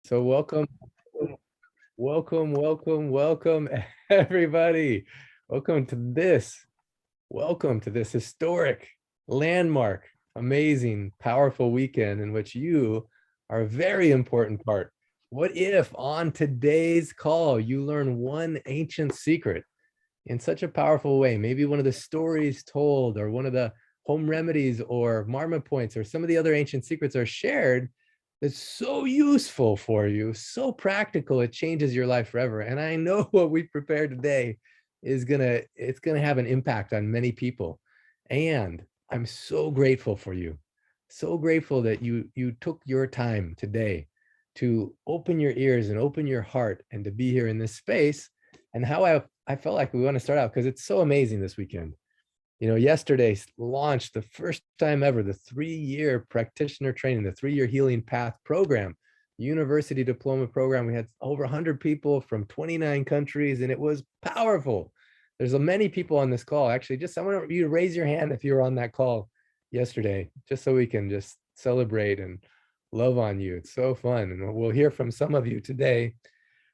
So welcome, everybody. Welcome to this historic, landmark, amazing, powerful weekend in which you are a very important part. What if on today's call, you learn one ancient secret in such a powerful way? Maybe one of the stories told, or one of the home remedies or marma points, or some of the other ancient secrets are shared. That's so useful for you, so practical, it changes your life forever. And I know what we prepared today is it's gonna have an impact on many people. And I'm so grateful for you. So grateful that you took your time today to open your ears and open your heart and to be here in this space. And how I felt like we want to start out, because it's so amazing this weekend. Yesterday launched the first time ever the 3-year practitioner training, the 3-year healing path program, university diploma program. We had over 100 people from 29 countries, and it was powerful. There's many people on this call. Actually, just I want you to raise your hand if you were on that call yesterday, just so we can just celebrate and love on you. It's so fun. And we'll hear from some of you today.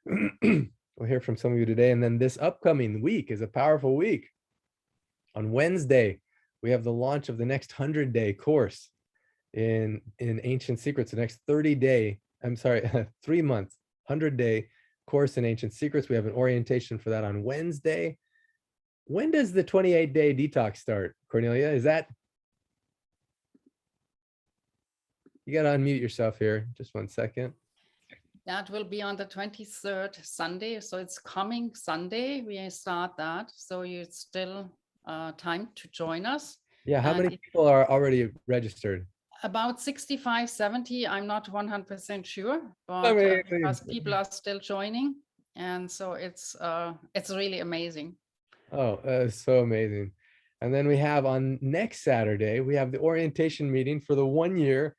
We'll hear from some of you today. And then this upcoming week is a powerful week. On Wednesday, we have the launch of the next 100-day course in Ancient Secrets, the next 3-month, 100-day course in Ancient Secrets. We have an orientation for that on Wednesday. When does the 28-day detox start, Cornelia? Is that? You got to unmute yourself here. Just 1 second. That will be on the 23rd Sunday. So it's coming Sunday. We start that. So you still time to join us. Yeah, how many people are already registered? About 65, 70. I'm not 100% sure, but because people are still joining. And so it's really amazing. Oh, so amazing. And then we have on next Saturday, we have the orientation meeting for the 1-year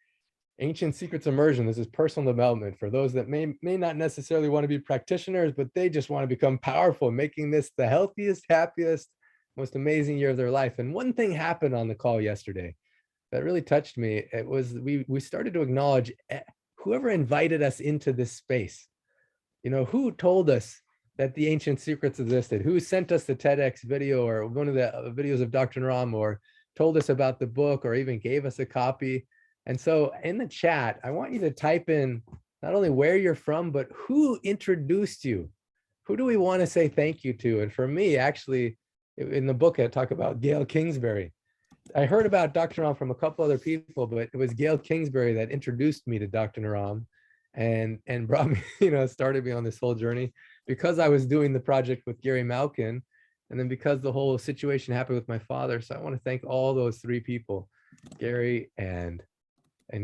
Ancient Secrets Immersion. This is personal development for those that may not necessarily want to be practitioners, but they just want to become powerful, making this the healthiest, happiest, most amazing year of their life. And one thing happened on the call yesterday that really touched me. It was we started to acknowledge whoever invited us into this space. Who told us that the ancient secrets existed? Who sent us the TEDx video or one of the videos of Dr. Naram, or told us about the book, or even gave us a copy? And so in the chat, I want you to type in not only where you're from, but who introduced you. Who do we want to say thank you to? And for me, actually, in the book, I talk about Gail Kingsbury. I heard about Dr. Naram from a couple other people, but it was Gail Kingsbury that introduced me to Dr. Naram and brought me, started me on this whole journey, because I was doing the project with Gary Malkin, and then because the whole situation happened with my father. So I want to thank all those 3 people, Gary and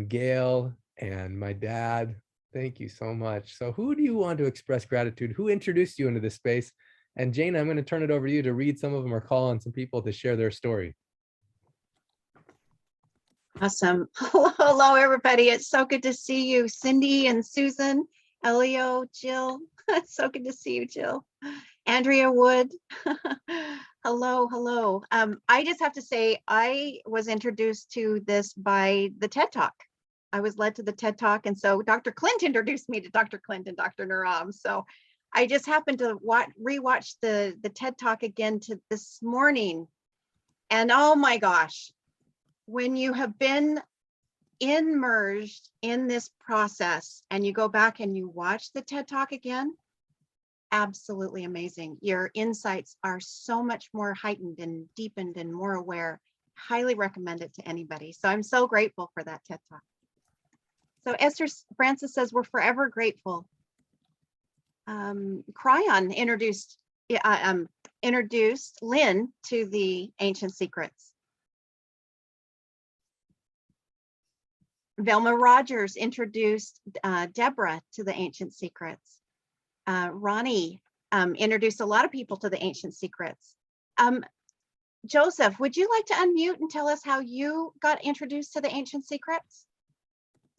Gail and my dad. Thank you so much. So who do you want to express gratitude? Who introduced you into this space? And Jane, I'm going to turn it over to you to read some of them or call on some people to share their story. Awesome. Hello, everybody. It's so good to see you, Cindy and Susan, Elio, Jill. It's so good to see you, Jill. Andrea Wood. Hello. I just have to say, I was introduced to this by the TED Talk. I was led to the TED Talk. And so Dr. Clint introduced me to Dr. Clint and Dr. Naram. So I just happened to rewatch the TED Talk again this morning. And oh my gosh, when you have been immersed in this process and you go back and you watch the TED Talk again, absolutely amazing. Your insights are so much more heightened and deepened and more aware. Highly recommend it to anybody. So I'm so grateful for that TED Talk. So Esther Francis says, we're forever grateful. Cryon introduced Lynn to the Ancient Secrets. Velma Rogers introduced Deborah to the Ancient Secrets. Ronnie introduced a lot of people to the Ancient Secrets. Joseph, would you like to unmute and tell us how you got introduced to the Ancient Secrets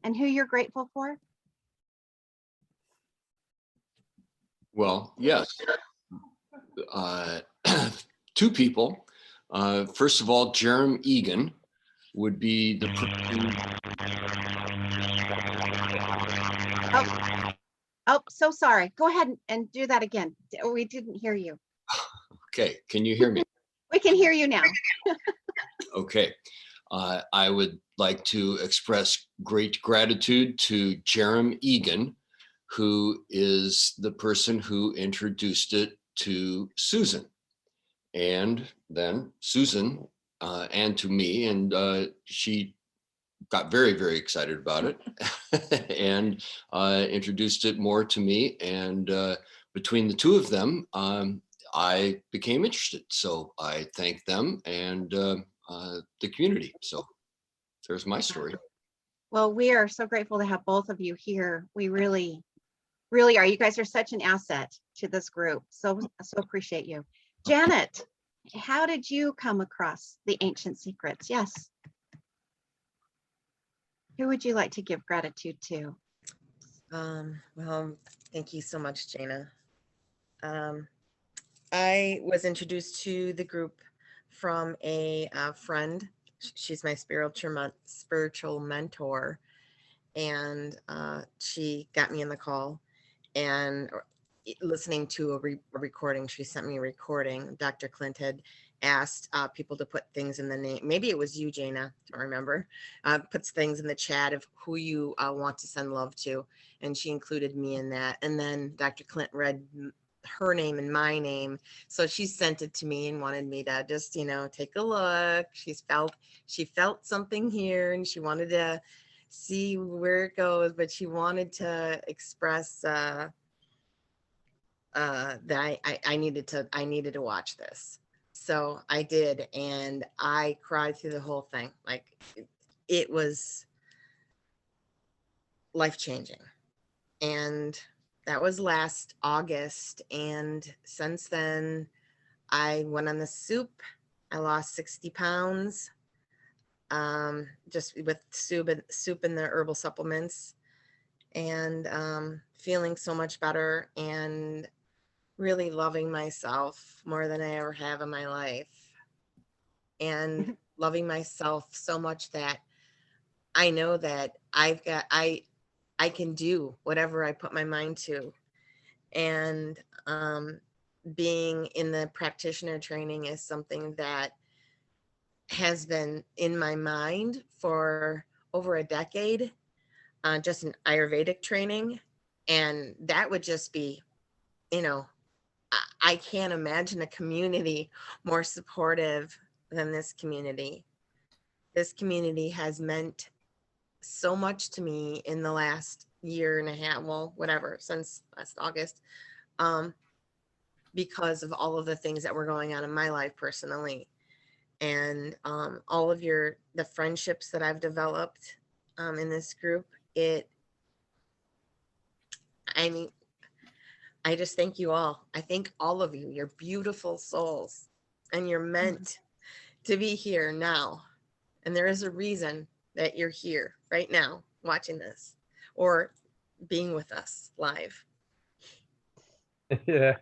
and who you're grateful for? Well, yes. 2 people. First of all, Jerem Egan would be the person. Oh, so sorry. Go ahead and do that again. We didn't hear you. Okay, can you hear me? We can hear you now. Okay. I would like to express great gratitude to Jerem Egan, who is the person who introduced it to Susan. And then Susan and to me, and she got very, very excited about it and introduced it more to me. And between the two of them, I became interested. So I thank them and the community. So there's my story. Well, we are so grateful to have both of you here. We really, really are. You guys are such an asset to this group. So appreciate you. Janet, how did you come across the ancient secrets? Yes. Who would you like to give gratitude to? Well, thank you so much, Jana. I was introduced to the group from a friend. She's my spiritual mentor, and she got me in the call, and listening to a recording. She sent me a recording. Dr. Clint had asked people to put things in the name. Maybe it was you, Jana, don't remember. Puts things in the chat of who you want to send love to, and she included me in that. And then Dr. Clint read her name and my name, so she sent it to me and wanted me to just, take a look. She felt something here, and she wanted to see where it goes, but she wanted to express that I needed to watch this. So I did, and I cried through the whole thing. Like, it was life-changing. And that was last August. And since then, I went on the soup. I lost 60 pounds, just with soup and the herbal supplements, and feeling so much better and really loving myself more than I ever have in my life, and loving myself so much that I know that I can do whatever I put my mind to. And being in the practitioner training is something that has been in my mind for over a decade, just an Ayurvedic training. And that would just be, I can't imagine a community more supportive than this community. This community has meant so much to me in the last year and a half, well, whatever, since last August, because of all of the things that were going on in my life personally. And all of the friendships that I've developed in this group, I just thank you all. I thank all of you. You're beautiful souls, and you're meant to be here now. And there is a reason that you're here right now watching this or being with us live. Yeah,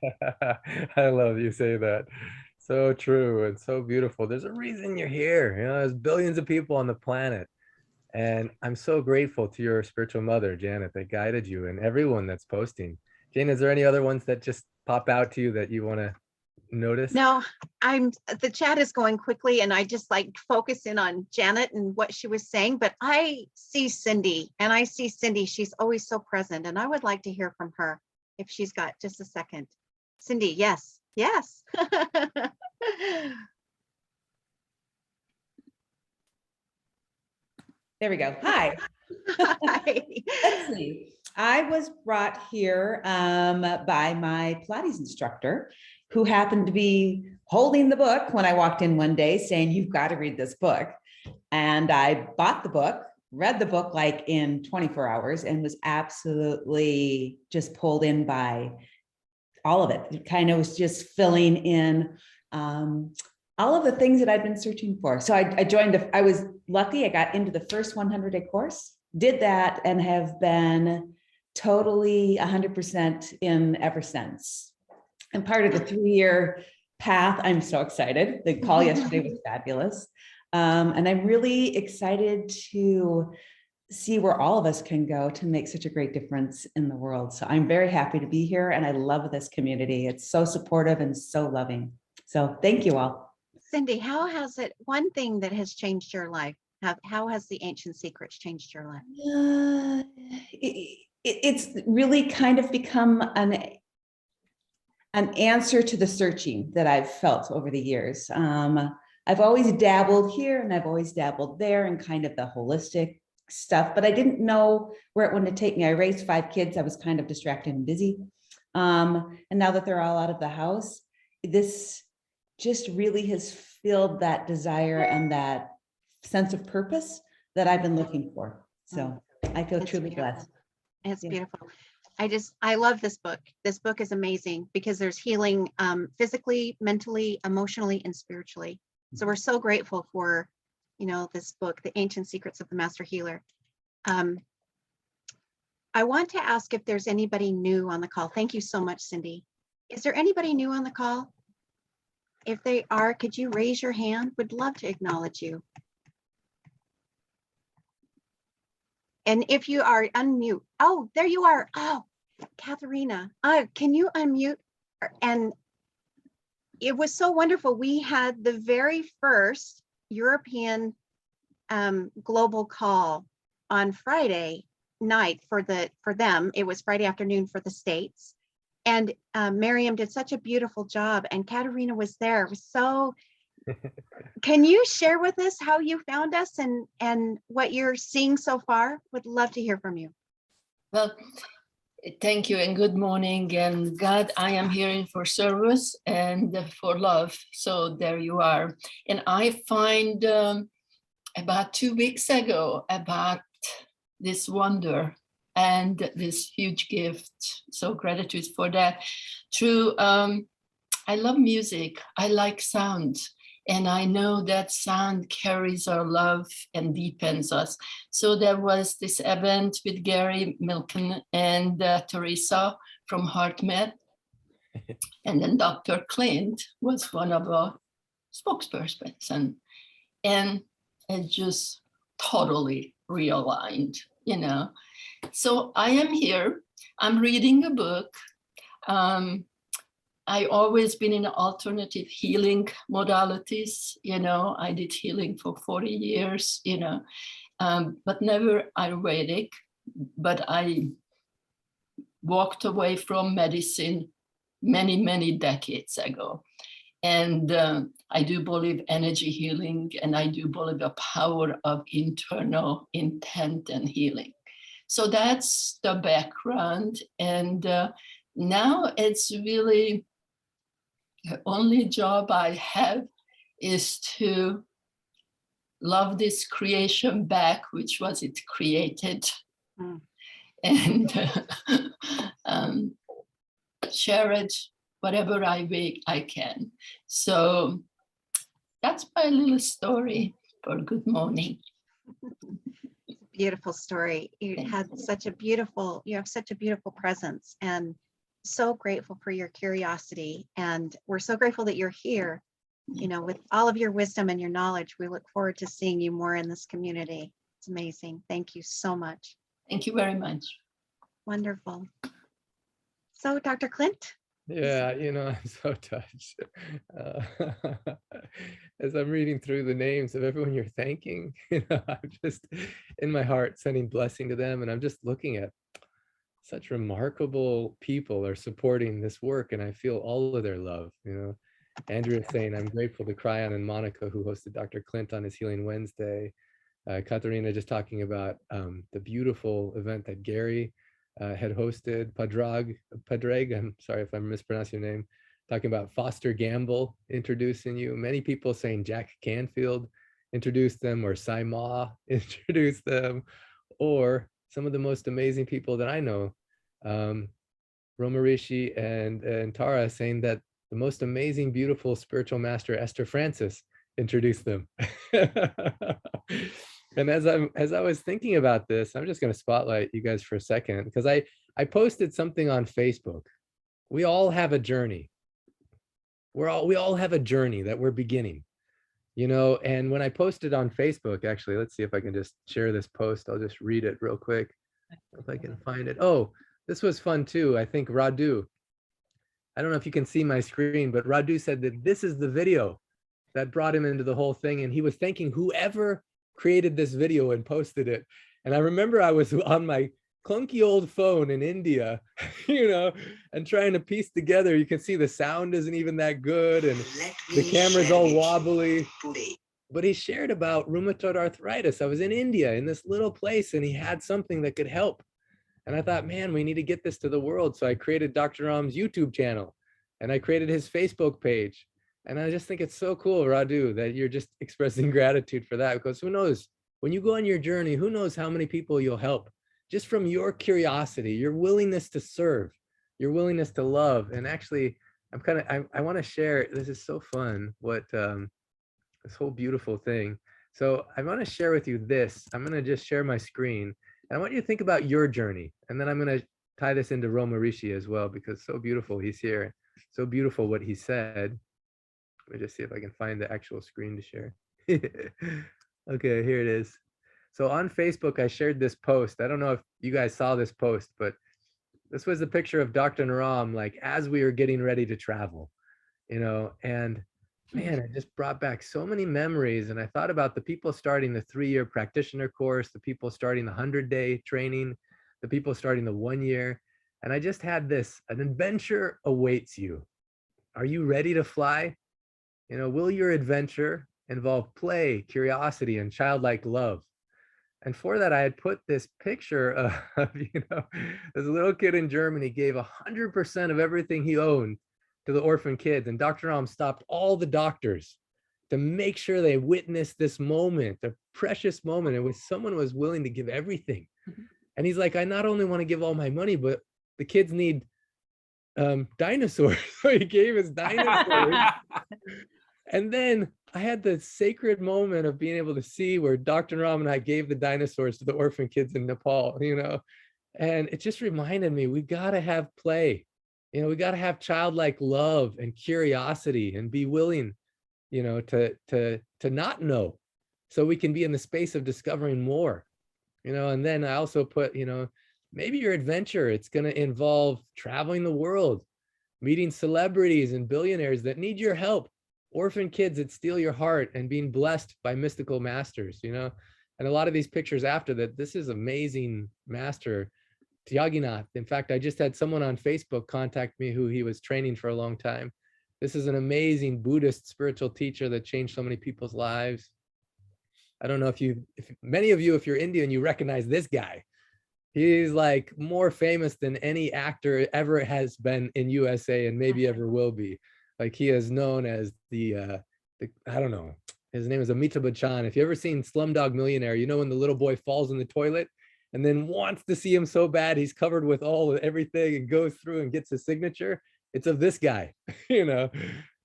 I love you say that. So true and so beautiful. There's a reason you're here. There's billions of people on the planet. And I'm so grateful to your spiritual mother, Janet, that guided you, and everyone that's posting. Jane, is there any other ones that just pop out to you that you want to notice? No, the chat is going quickly, and I just like focus in on Janet and what she was saying, but I see Cindy, and I see Cindy. She's always so present, and I would like to hear from her if she's got just a second. Cindy, yes. There we go. Hi. Hi. Let's see. I was brought here by my Pilates instructor, who happened to be holding the book when I walked in one day saying, "You've got to read this book." And I bought the book, read the book like in 24 hours, and was absolutely just pulled in by all of it. It kind of was just filling in all of the things that I'd been searching for. So I joined I was lucky. I got into the first 100-day course, did that, and have been totally 100% in ever since. And part of the 3-year path, I'm so excited. The call yesterday was fabulous. And I'm really excited to see where all of us can go to make such a great difference in the world. So I'm very happy to be here, and I love this community. It's so supportive and so loving. So thank you all. Cindy, how has it, one thing that has changed your life, how has the Ancient Secrets changed your life? It's really kind of become an answer to the searching that I've felt over the years. I've always dabbled here and I've always dabbled there in kind of the holistic stuff, but I didn't know where it wanted to take me. I raised 5 kids. I was kind of distracted and busy. And now that they're all out of the house, this just really has filled that desire and that sense of purpose that I've been looking for. So I feel That's truly beautiful. blessed. It's Yeah. beautiful. I love this book. This book is amazing because there's healing physically, mentally, emotionally, and spiritually. So we're so grateful for, this book, The Ancient Secrets of the Master Healer. I want to ask if there's anybody new on the call. Thank you so much, Cindy. Is there anybody new on the call? If they are, could you raise your hand? Would love to acknowledge you. And if you are, unmute. Oh, there you are. Oh, Katharina, can you unmute? And it was so wonderful. We had the very first European global call on Friday night for them. It was Friday afternoon for the States. And Miriam did such a beautiful job, and Katharina was there. It was so, can you share with us how you found us and what you're seeing so far? Would love to hear from you. Well, thank you and good morning. And God, I am here for service and for love. So there you are. And I find about 2 weeks ago about this wonder and this huge gift. So gratitude for that. Through, I love music. I like sound. And I know that sound carries our love and deepens us. So there was this event with Gary Milken and Teresa from HeartMed. And then Dr. Clint was one of our spokespersons. And it just totally realigned, So I am here. I'm reading a book. I always been in alternative healing modalities, I did healing for 40 years, but never Ayurvedic, but I walked away from medicine many, many decades ago. And I do believe energy healing, and I do believe the power of internal intent and healing. So that's the background. And now it's really, the only job I have is to love this creation back, which was it created, and share it whatever I can. So that's my little story for good morning. Beautiful story. You have such a beautiful presence, and so grateful for your curiosity. And we're so grateful that you're here, with all of your wisdom and your knowledge. We look forward to seeing you more in this community. It's amazing. Thank you so much. Thank you very much. Wonderful. So Dr. Clint? Yeah, I'm so touched. As I'm reading through the names of everyone you're thanking, I'm just in my heart sending blessing to them. And I'm just looking at such remarkable people are supporting this work, and I feel all of their love. Andrea saying, I'm grateful to Cryon and Monica, who hosted Dr. Clint on his Healing Wednesday. Katharina just talking about the beautiful event that Gary had hosted. Padraig, I'm sorry if I'm mispronouncing your name, talking about Foster Gamble introducing you. Many people saying Jack Canfield introduced them, or Sai Ma introduced them, or some of the most amazing people that I know, Romarishi and Tara, saying that the most amazing, beautiful spiritual master, Esther Francis, introduced them. And as I was thinking about this, I'm just going to spotlight you guys for a second, because I posted something on Facebook. We all have a journey. We all have a journey that we're beginning. you know, and when I posted on Facebook, actually, let's see if I can just share this post. I'll just read it real quick if I can find it. Oh, this was fun too. I think Radu, I don't know if you can see my screen, but Radu said that this is the video that brought him into the whole thing. And he was thanking whoever created this video and posted it. And I remember I was on my clunky old phone in India, you know, and trying to piece together. You can see the sound isn't even that good, and the camera's all wobbly. But he shared about rheumatoid arthritis. I was in India in this little place, and he had something that could help. And I thought, man, we need to get this to the world. So I created Dr. Ram's YouTube channel, and I created his Facebook page. And I just think it's so cool, Radu, that you're just expressing gratitude for that, because who knows, when you go on your journey, who knows how many people you'll help just from your curiosity, your willingness to serve, your willingness to love. And actually, I want to share, this is so fun, what this whole beautiful thing. So I want to share with you this. I'm going to just share my screen. And I want you to think about your journey. And then I'm going to tie this into Roma Rishi as well, because so beautiful he's here. So beautiful what he said. Let me just see if I can find the actual screen to share. Okay, here it is. So on Facebook, I shared this post. I don't know if you guys saw this post, but this was a picture of Dr. Naram, like as we were getting ready to travel, you know, and man, it just brought back so many memories. And I thought about the people starting the 3-year practitioner course, the people starting the 100-day training, the people starting the 1 year. And I just had this, an adventure awaits you. Are you ready to fly? You know, will your adventure involve play, curiosity, and childlike love? And for that, I had put this picture of, you know, this little kid in Germany gave 100% of everything he owned to the orphan kids. And Dr. Ram stopped all the doctors to make sure they witnessed this moment, a precious moment in which someone was willing to give everything. And he's like, I not only want to give all my money, but the kids need dinosaurs. So he gave us dinosaurs. And then I had the sacred moment of being able to see where Dr. Ram and I gave the dinosaurs to the orphan kids in Nepal, you know, and it just reminded me, we got to have play, you know, we got to have childlike love and curiosity and be willing, you know, to not know, so we can be in the space of discovering more, you know. And then I also put, you know, maybe your adventure, it's going to involve traveling the world, meeting celebrities and billionaires that need your help, orphan kids that steal your heart, and being blessed by mystical masters, you know. And a lot of these pictures after that, this is amazing master, Tyaginath. In fact, I just had someone on Facebook contact me who he was training for a long time. This is an amazing Buddhist spiritual teacher that changed so many people's lives. I don't know if many of you, if you're Indian, you recognize this guy. He's like more famous than any actor ever has been in USA, and maybe ever will be. Like, he is known as the I don't know, his name is Amitabh Bachchan. If you ever seen Slumdog Millionaire, you know when the little boy falls in the toilet and then wants to see him so bad, he's covered with everything and goes through and gets his signature. It's of this guy, you know.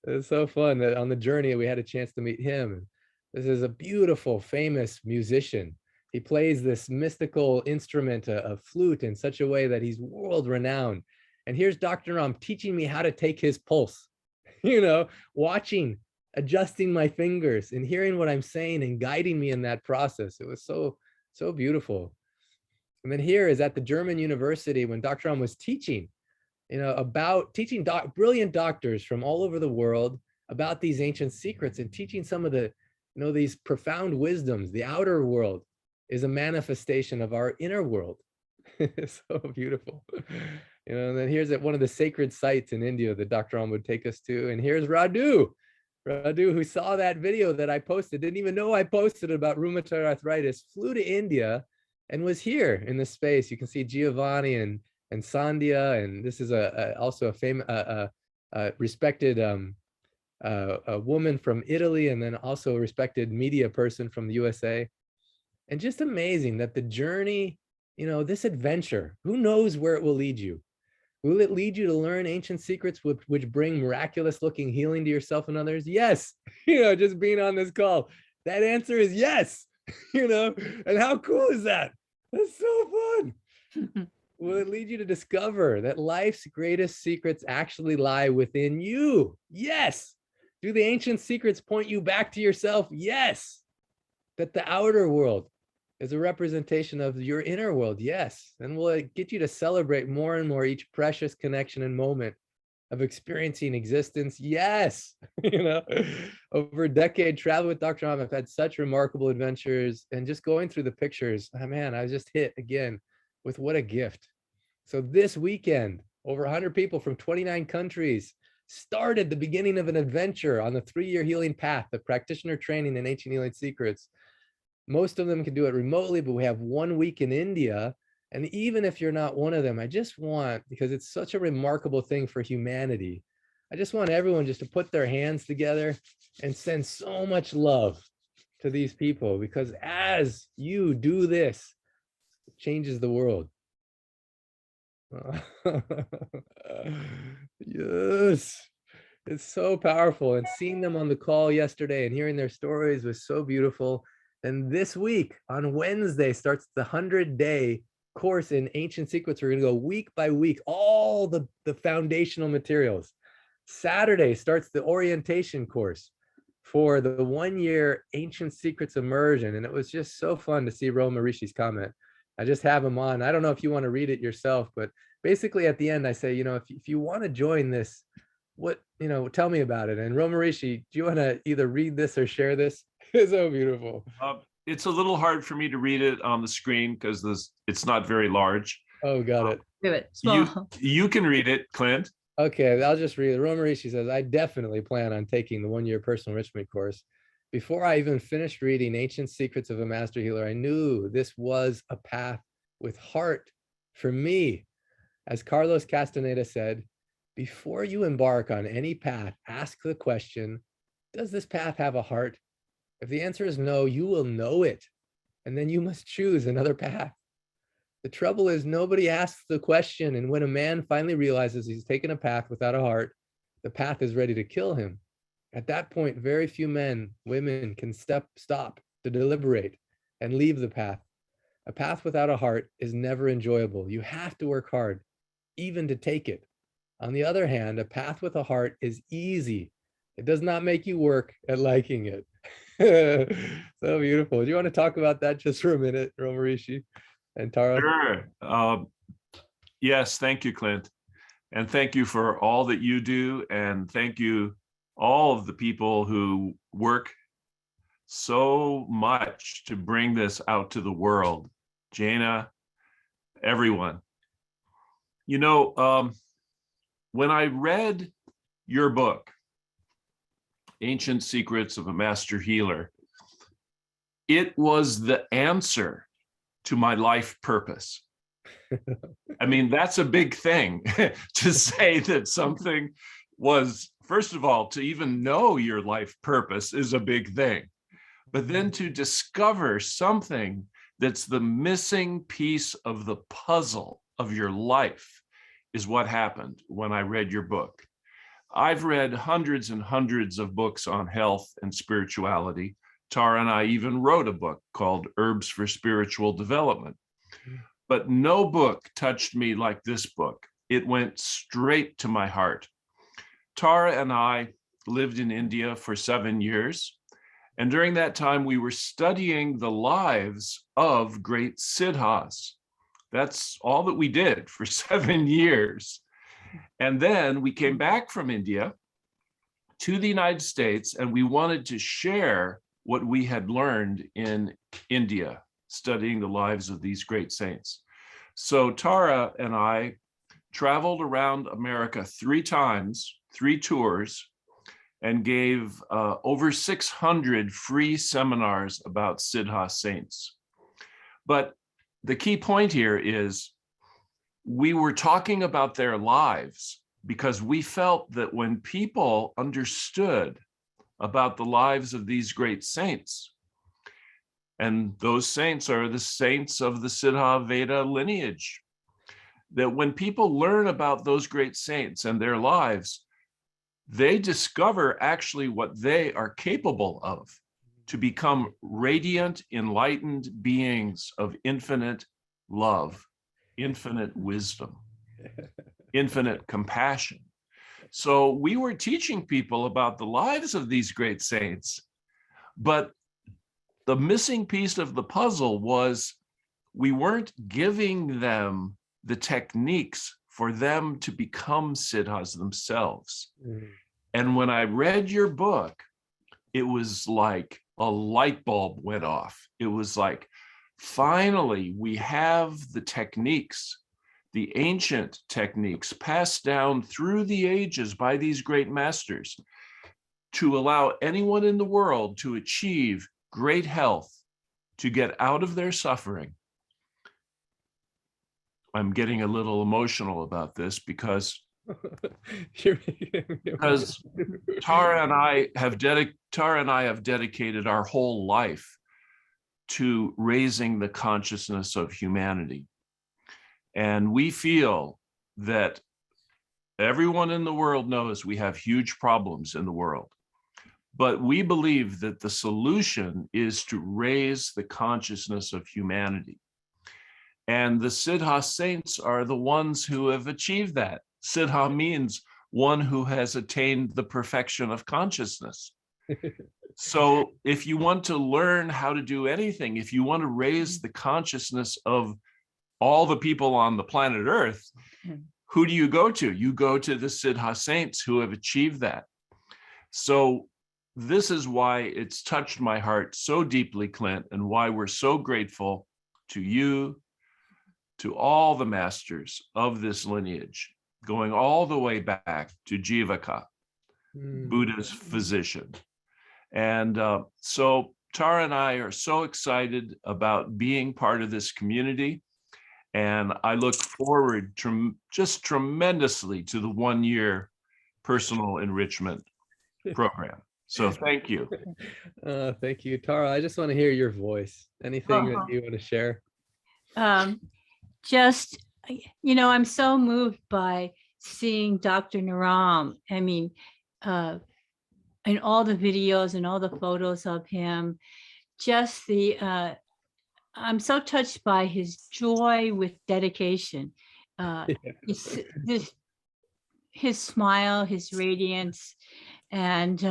It's so fun that on the journey we had a chance to meet him. This is a beautiful, famous musician. He plays this mystical instrument, a flute, in such a way that he's world renowned. And here's Dr. Ram teaching me how to take his pulse, you know, watching, adjusting my fingers and hearing what I'm saying and guiding me in that process. It was so, so beautiful. And then here is at the German university when Dr. Ram was teaching, you know, about teaching brilliant doctors from all over the world about these ancient secrets, and teaching some of the, you know, these profound wisdoms. The outer world is a manifestation of our inner world. It's so beautiful. You know, and then here's at one of the sacred sites in India that Dr. Ram would take us to. And here's Radu, who saw that video that I posted, didn't even know I posted about rheumatoid arthritis, flew to India and was here in this space. You can see Giovanni and Sandhya, and this is also a famous, respected a woman from Italy, and then also a respected media person from the USA. And just amazing that the journey, you know, this adventure, who knows where it will lead you? Will it lead you to learn ancient secrets which bring miraculous looking healing to yourself and others? Yes. You know, just being on this call, that answer is yes. You know, and how cool is that? That's so fun. Will it lead you to discover that life's greatest secrets actually lie within you? Yes. Do the ancient secrets point you back to yourself? Yes. That the outer world is a representation of your inner world? Yes. And will it get you to celebrate more and more each precious connection and moment of experiencing existence? Yes. Over a decade traveling with Dr. Ram, I've had such remarkable adventures, and just going through the pictures, oh man, I was just hit again with what a gift. So this weekend, over 100 people from 29 countries started the beginning of an adventure on the 3-year healing path, the practitioner training in ancient healing secrets. Most of them can do it remotely, but we have 1 week in India. And even if you're not one of them, I just want, because it's such a remarkable thing for humanity, I just want everyone just to put their hands together and send so much love to these people, because as you do this, it changes the world. Yes, it's so powerful. And seeing them on the call yesterday and hearing their stories was so beautiful. And this week on Wednesday starts the 100-day course in ancient secrets. We're going to go week by week, all the foundational materials. Saturday starts the orientation course for the 1-year ancient secrets immersion. And it was just so fun to see Roma Rishi's comment. I just have him on. I don't know if you want to read it yourself, but basically at the end I say, if you want to join this, what, tell me about it. And Roma Rishi, do you want to either read this or share this? It's so beautiful. It's a little hard for me to read it on the screen because it's not very large. Oh, got it. Do it. Small. You can read it, Clint. Okay, I'll just read it. Roma Rishi says, I definitely plan on taking the 1-year personal enrichment course. Before I even finished reading Ancient Secrets of a Master Healer, I knew this was a path with heart for me. As Carlos Castaneda said, before you embark on any path, ask the question, does this path have a heart? If the answer is no, you will know it, and then you must choose another path. The trouble is nobody asks the question, and when a man finally realizes he's taken a path without a heart, the path is ready to kill him. At that point, very few men, women can stop to deliberate and leave the path. A path without a heart is never enjoyable. You have to work hard, even to take it. On the other hand, a path with a heart is easy. It does not make you work at liking it. So beautiful. Do you want to talk about that just for a minute, Roma Rishi and Tara? Sure. Yes, thank you, Clint. And thank you for all that you do. And thank you, all of the people who work so much to bring this out to the world. Jaina, everyone. When I read your book, Ancient Secrets of a Master Healer, it was the answer to my life purpose. I mean, that's a big thing to say that something was, first of all, to even know your life purpose is a big thing. But then to discover something that's the missing piece of the puzzle of your life is what happened when I read your book. I've read hundreds and hundreds of books on health and spirituality. Tara and I even wrote a book called Herbs for Spiritual Development. But no book touched me like this book. It went straight to my heart. Tara and I lived in India for 7 years. And during that time, we were studying the lives of great siddhas. That's all that we did for 7 years. And then we came back from India to the United States, and we wanted to share what we had learned in India, studying the lives of these great saints. So Tara and I traveled around America 3 times, 3 tours, and gave over 600 free seminars about Siddha saints. But the key point here is we were talking about their lives because we felt that when people understood about the lives of these great saints, and those saints are the saints of the Siddha Veda lineage, that when people learn about those great saints and their lives, they discover actually what they are capable of to become radiant, enlightened beings of infinite love, infinite wisdom, infinite compassion. So we were teaching people about the lives of these great saints, but the missing piece of the puzzle was we weren't giving them the techniques for them to become siddhas themselves. Mm. And when I read your book, it was like a light bulb went off. It was like, finally, we have the techniques, the ancient techniques passed down through the ages by these great masters to allow anyone in the world to achieve great health, to get out of their suffering. I'm getting a little emotional about this because Tara and I have dedicated our whole life to raising the consciousness of humanity. And we feel that everyone in the world knows we have huge problems in the world. But we believe that the solution is to raise the consciousness of humanity. And the Siddha saints are the ones who have achieved that. Siddha means one who has attained the perfection of consciousness. So if you want to learn how to do anything, if you want to raise the consciousness of all the people on the planet Earth, who do you go to? You go to the Siddha saints who have achieved that. So this is why it's touched my heart so deeply, Clint, and why we're so grateful to you, to all the masters of this lineage, going all the way back to Jivaka, Buddha's physician. And so Tara and I are so excited about being part of this community. And I look forward just tremendously to the 1-year personal enrichment program. So thank you. Thank you, Tara. I just want to hear your voice. Anything that you want to share? Just, I'm so moved by seeing Dr. Naram. I mean, in all the videos and all the photos of him, just I'm so touched by his joy with dedication. His smile, his radiance. And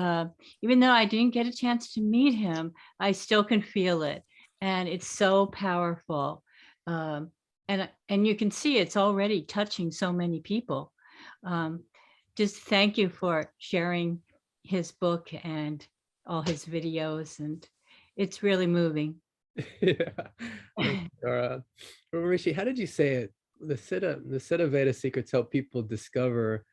even though I didn't get a chance to meet him, I still can feel it. And it's so powerful. And you can see it's already touching so many people. Just thank you for sharing his book and all his videos. And it's really moving. Yeah. Rishi, how did you say it? The Siddha Veda secrets help people discover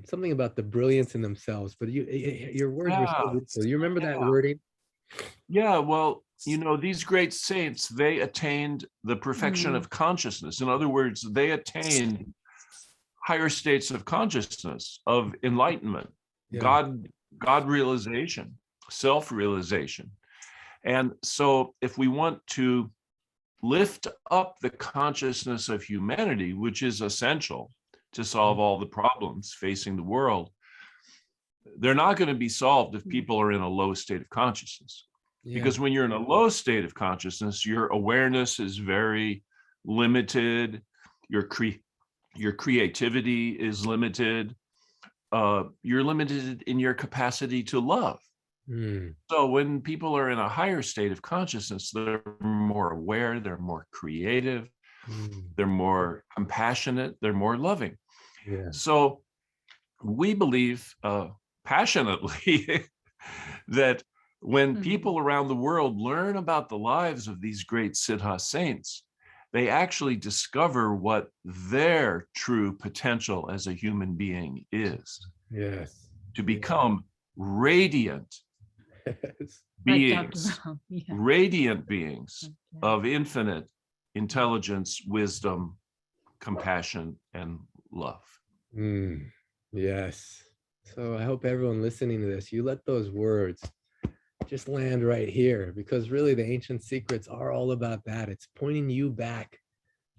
something about the brilliance in themselves, but your words were so beautiful. You remember that wording? Yeah, well, these great saints, they attained the perfection of consciousness. In other words, they attained higher states of consciousness, of enlightenment, God realization, self-realization. And so if we want to lift up the consciousness of humanity, which is essential to solve all the problems facing the world, they're not going to be solved if people are in a low state of consciousness. Because when you're in a low state of consciousness, your awareness is very limited, your creativity is limited, you're limited in your capacity to love. So when people are in a higher state of consciousness, they're more aware, they're more creative, they're more compassionate, they're more loving. So we believe passionately that when people around the world learn about the lives of these great Siddha saints, they actually discover what their true potential as a human being is. To become radiant beings, radiant beings of infinite intelligence, wisdom, compassion, and love. Yes. So I hope everyone listening to this, you let those words just land right here, because really the ancient secrets are all about that. It's pointing you back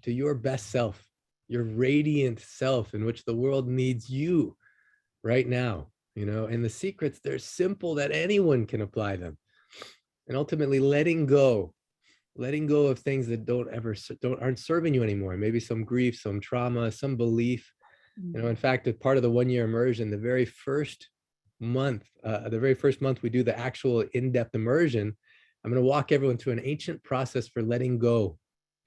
to your best self, your radiant self in which the world needs you right now. And the secrets, they're simple that anyone can apply them. And ultimately letting go of things that aren't serving you anymore. Maybe some grief, some trauma, some belief You know, in fact, as part of the 1-year immersion, the very first month we do the actual in-depth immersion, I'm going to walk everyone through an ancient process for letting go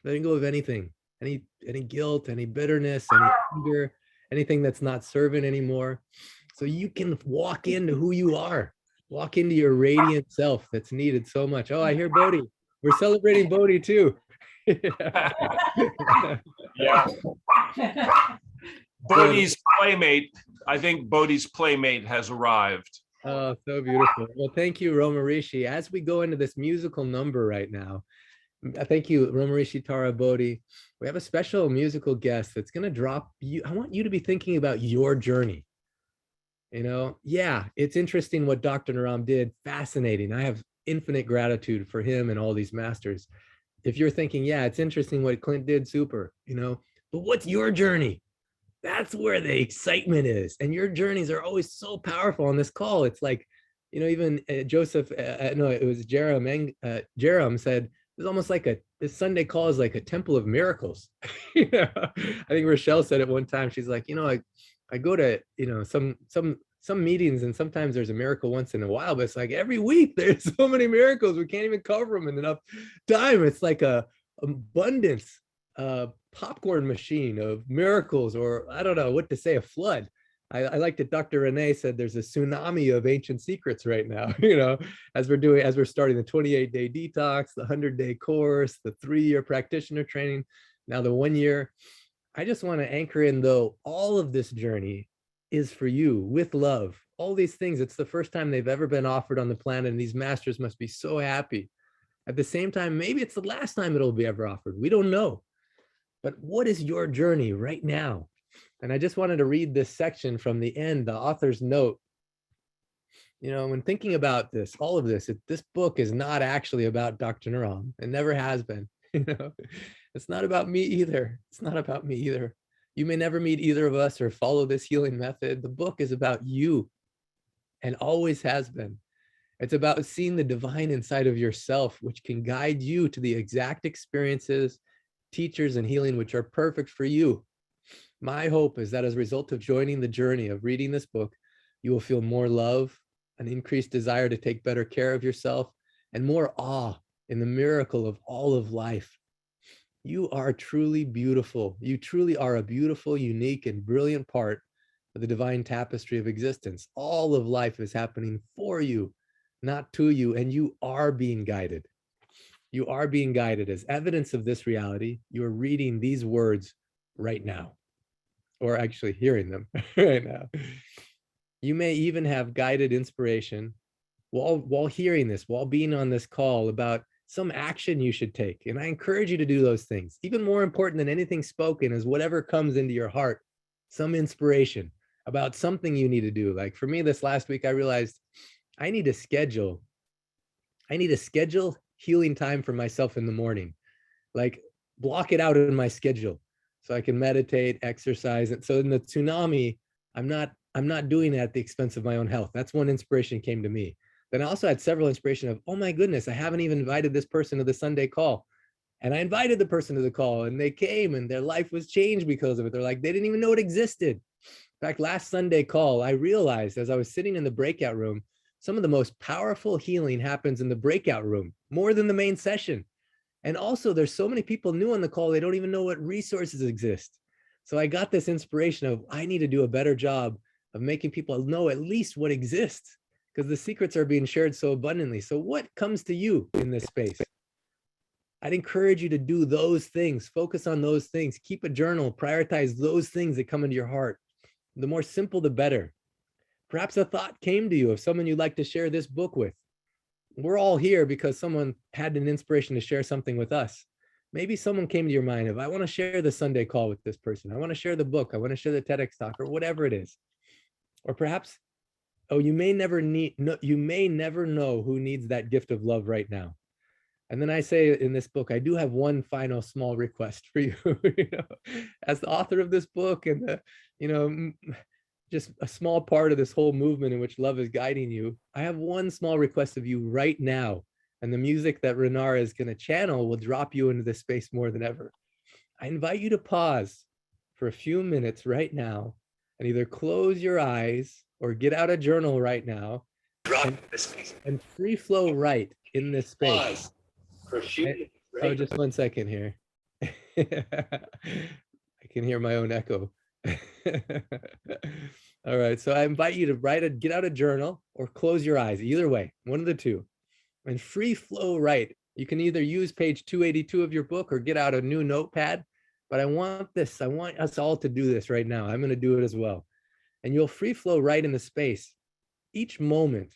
of anything, any guilt, any bitterness, any anger, anything that's not serving anymore. So you can walk into who you are, walk into your radiant self that's needed so much. Oh, I hear Bodhi. We're celebrating Bodhi too. Yeah. Bodhi's playmate. I think Bodhi's playmate has arrived. Oh, so beautiful. Well, thank you, Romarishi. As we go into this musical number right now, thank you, Romarishi Tara Bodhi. We have a special musical guest that's going to drop you. I want you to be thinking about your journey. You know, yeah, it's interesting what Dr. Naram did. Fascinating. I have infinite gratitude for him and all these masters. If you're thinking, yeah, it's interesting what Clint did, super, you know, but what's your journey? That's where the excitement is. And your journeys are always so powerful on this call. It's like, you know, even Joseph, no, it was Jerem said, it's almost like this Sunday call is like a temple of miracles. You know, I think Rochelle said it one time. She's like, you know, I go to, you know, some meetings and sometimes there's a miracle once in a while, but it's like every week there's so many miracles. We can't even cover them in enough time. It's like a abundance, popcorn machine of miracles, or I don't know what to say, a flood. I like that Dr. Renee said there's a tsunami of ancient secrets right now, you know, as we're starting the 28-day detox, the 100-day course, the 3-year practitioner training, now the 1 year. I just want to anchor in, though, all of this journey is for you with love. All these things, it's the first time they've ever been offered on the planet, and these masters must be so happy. At the same time, maybe it's the last time it'll be ever offered. We don't know. But what is your journey right now? And I just wanted to read this section from the end, the author's note. You know, when thinking about this, all of this, this book is not actually about Dr. Naram. It never has been. You know, it's not about me either. It's not about me either. You may never meet either of us or follow this healing method. The book is about you and always has been. It's about seeing the divine inside of yourself, which can guide you to the exact experiences, teachers, and healing which are perfect for you. My hope is that as a result of joining the journey of reading this book, you will feel more love, an increased desire to take better care of yourself, and more awe in the miracle of all of life. You are truly beautiful. You truly are a beautiful, unique, and brilliant part of the divine tapestry of existence. All of life is happening for you, not to you, and you are being guided. You are being guided. As evidence of this reality, you are reading these words right now, or actually hearing them right now. You may even have guided inspiration while hearing this, while being on this call, about some action you should take. And I encourage you to do those things. Even more important than anything spoken is whatever comes into your heart, some inspiration about something you need to do. Like for me, this last week, I realized I need to schedule healing time for myself in the morning. Like block it out in my schedule so I can meditate, exercise. And so in the tsunami, I'm not doing it at the expense of my own health. That's one inspiration came to me. Then I also had several inspiration of, oh my goodness, I haven't even invited this person to the Sunday call. And I invited the person to the call and they came and their life was changed because of it. They're like, they didn't even know it existed. In fact, last Sunday call, I realized as I was sitting in the breakout room, some of the most powerful healing happens in the breakout room, more than the main session. And also there's so many people new on the call, they don't even know what resources exist. So I got this inspiration of, I need to do a better job of making people know at least what exists, because the secrets are being shared so abundantly. So what comes to you in this space? I'd encourage you to do those things, focus on those things, keep a journal, prioritize those things that come into your heart. The more simple, the better. Perhaps a thought came to you of someone you'd like to share this book with. We're all here because someone had an inspiration to share something with us. Maybe someone came to your mind of, I want to share the Sunday call with this person. I want to share the book. I want to share the TEDx talk, or whatever it is. Or perhaps, oh, you may never know who needs that gift of love right now. And then I say in this book, I do have one final small request for you, you know, as the author of this book and the, you know, just a small part of this whole movement in which love is guiding you. I have one small request of you right now. And the music that Renara is going to channel will drop you into this space more than ever. I invite you to pause for a few minutes right now and either close your eyes or get out a journal right now and free flow right in this space. Oh, just 1 second here. I can hear my own echo. All right, so I invite you to get out a journal or close your eyes, either way, one of the two, and free flow write. You can either use page 282 of your book or get out a new notepad, but I want us all to do this right now. I'm going to do it as well. And you'll free flow right in the space. Each moment,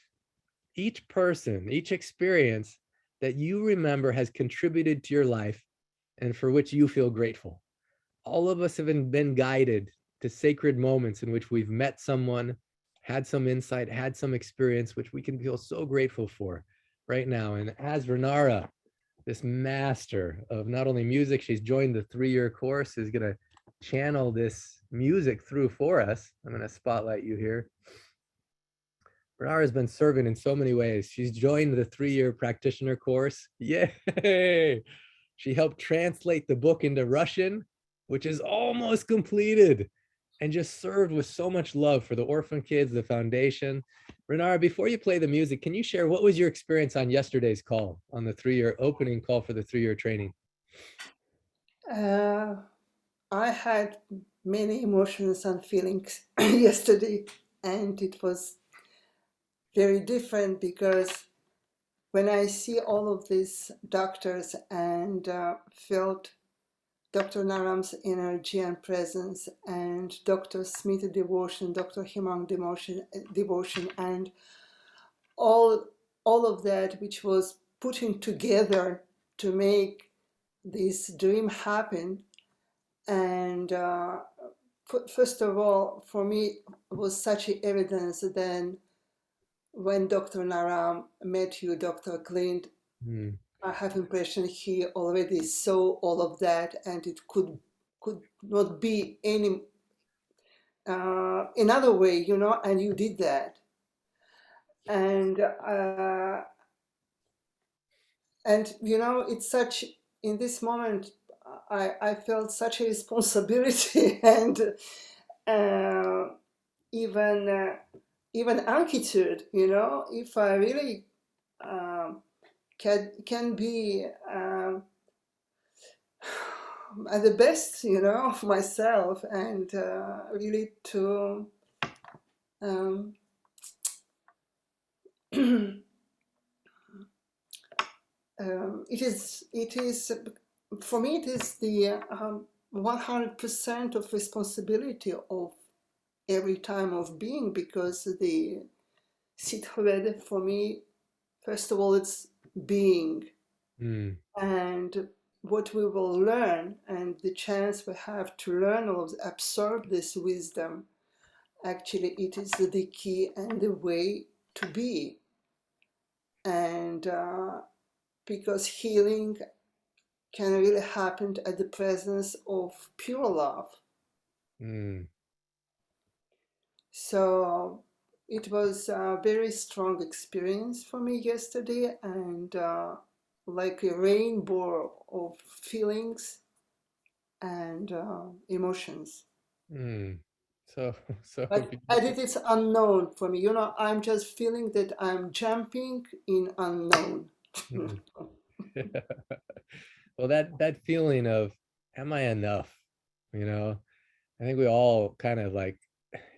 each person, each experience that you remember has contributed to your life and for which you feel grateful. All of us have been guided to sacred moments in which we've met someone, had some insight, had some experience, which we can feel so grateful for right now. And as Renara, this master of not only music, she's joined the 3-year course, is going to channel this music through for us. I'm going to spotlight you here. Renara has been serving in so many ways. She's joined the 3-year practitioner course. Yay! She helped translate the book into Russian, which is almost completed, and just served with so much love for the orphan kids, the foundation. Renara, before you play the music, can you share what was your experience on yesterday's call, on the 3-year opening call for the 3-year training? I had many emotions and feelings yesterday, and it was very different because when I see all of these doctors and felt Dr. Naram's energy and presence and Dr. Smith devotion, Dr. Himang devotion, and all of that which was putting together to make this dream happen. And first of all, for me, it was such evidence then when Dr. Naram met you, Dr. Clint, I have impression he already saw all of that, and it could not be any another way, you know, and you did that. And you know, it's such, in this moment, I felt such a responsibility and even attitude, you know, if I really can be at the best, you know, of myself, and really to it is for me, it is the 100% of responsibility of every time of being, because the Sithoved for me, first of all, it's being, and what we will learn and the chance we have to learn or absorb this wisdom, actually it is the key and the way to be. And because healing can really happen at the presence of pure love. So it was a very strong experience for me yesterday, and like a rainbow of feelings and emotions. So but it is unknown for me, you know. I'm just feeling that I'm jumping in unknown. Well, that feeling of, am I enough? You know, I think we all kind of like,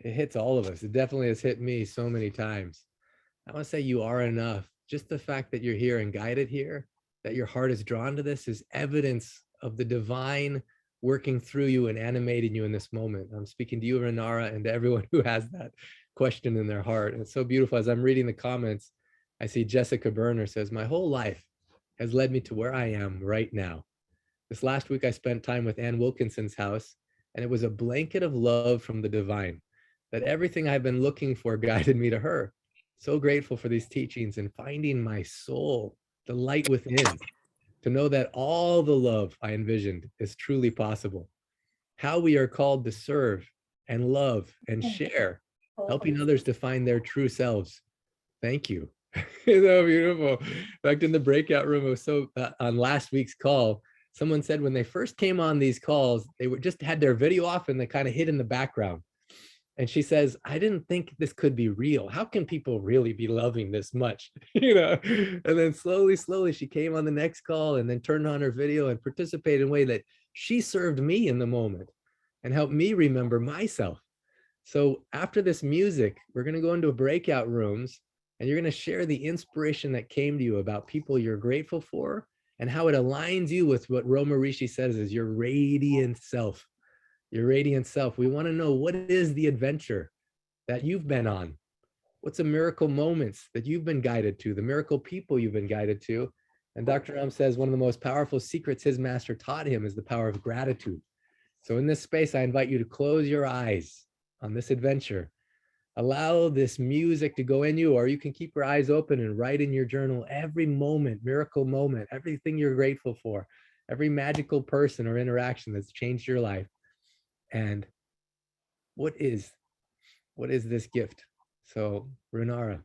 it hits all of us. It definitely has hit me so many times. I want to say you are enough. Just the fact that you're here and guided here, that your heart is drawn to this, is evidence of the divine working through you and animating you in this moment. I'm speaking to you, Renara, and to everyone who has that question in their heart. And it's so beautiful. As I'm reading the comments, I see Jessica Berner says, my whole life has led me to where I am right now. This last week, I spent time with Ann Wilkinson's house, and it was a blanket of love from the divine, that everything I've been looking for guided me to her. So grateful for these teachings and finding my soul, the light within, to know that all the love I envisioned is truly possible. How we are called to serve and love and share, helping others to find their true selves. Thank you. So beautiful. In fact, in the breakout room, it was so on last week's call, someone said when they first came on these calls, they were just had their video off and they kind of hid in the background. And she says, I didn't think this could be real. How can people really be loving this much? And then slowly, she came on the next call and then turned on her video and participated in a way that she served me in the moment and helped me remember myself. So after this music, we're going to go into breakout rooms and you're going to share the inspiration that came to you about people you're grateful for and how it aligns you with what Roma Rishi says is your radiant self. Your radiant self. We want to know, what is the adventure that you've been on? What's the miracle moments that you've been guided to, the miracle people you've been guided to? And Dr. Ram says one of the most powerful secrets his master taught him is the power of gratitude. So in this space, I invite you to close your eyes on this adventure. Allow this music to go in you, or you can keep your eyes open and write in your journal every moment, miracle moment, everything you're grateful for, every magical person or interaction that's changed your life. And what is this gift? So Renara.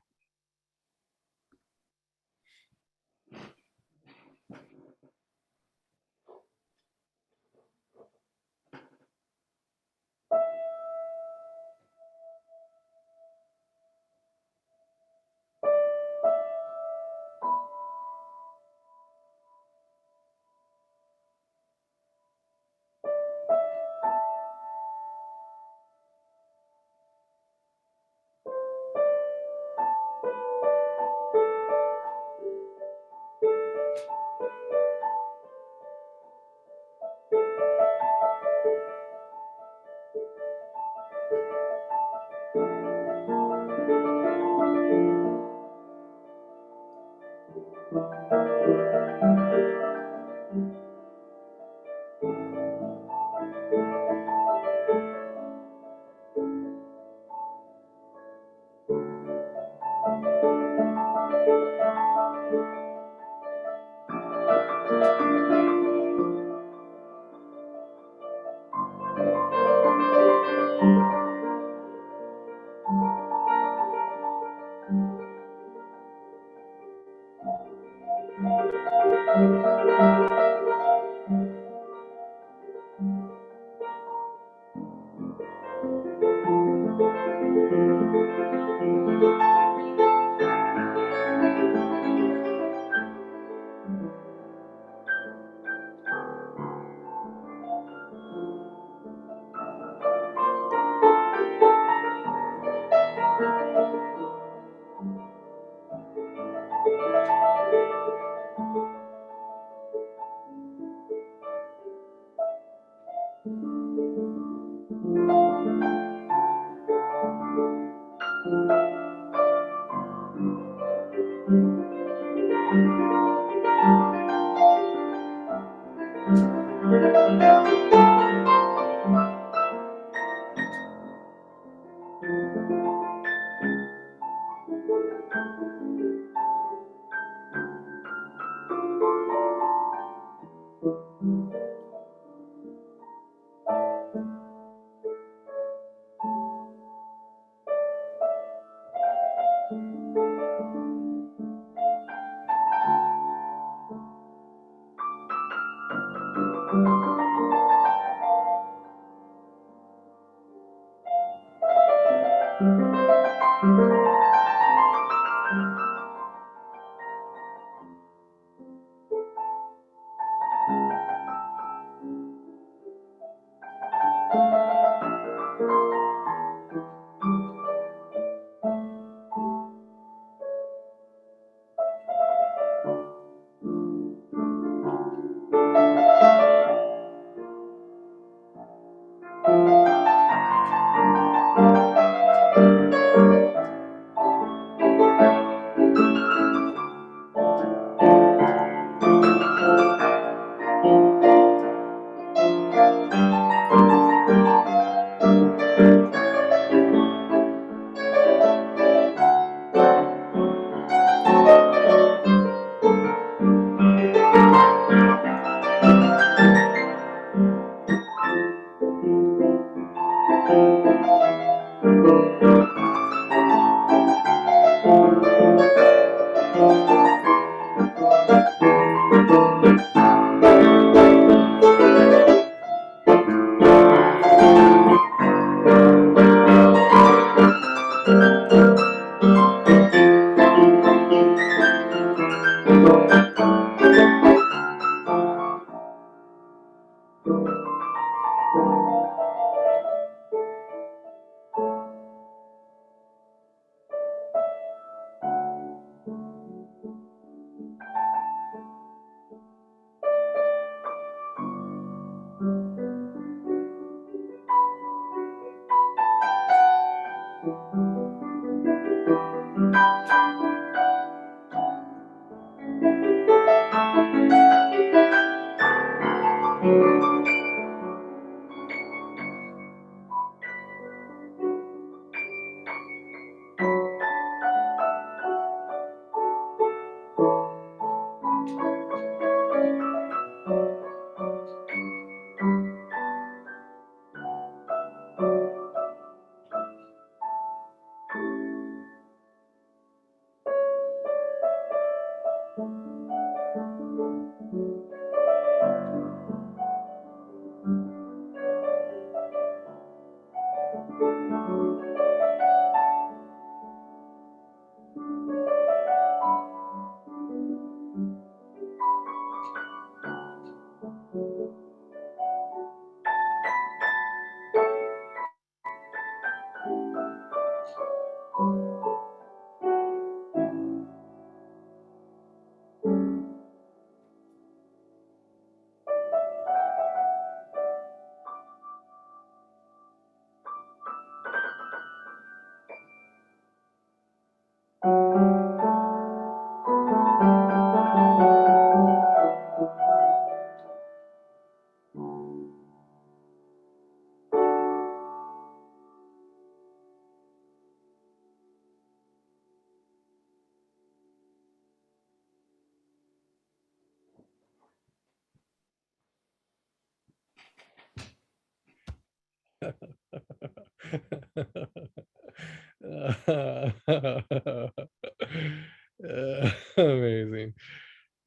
Amazing.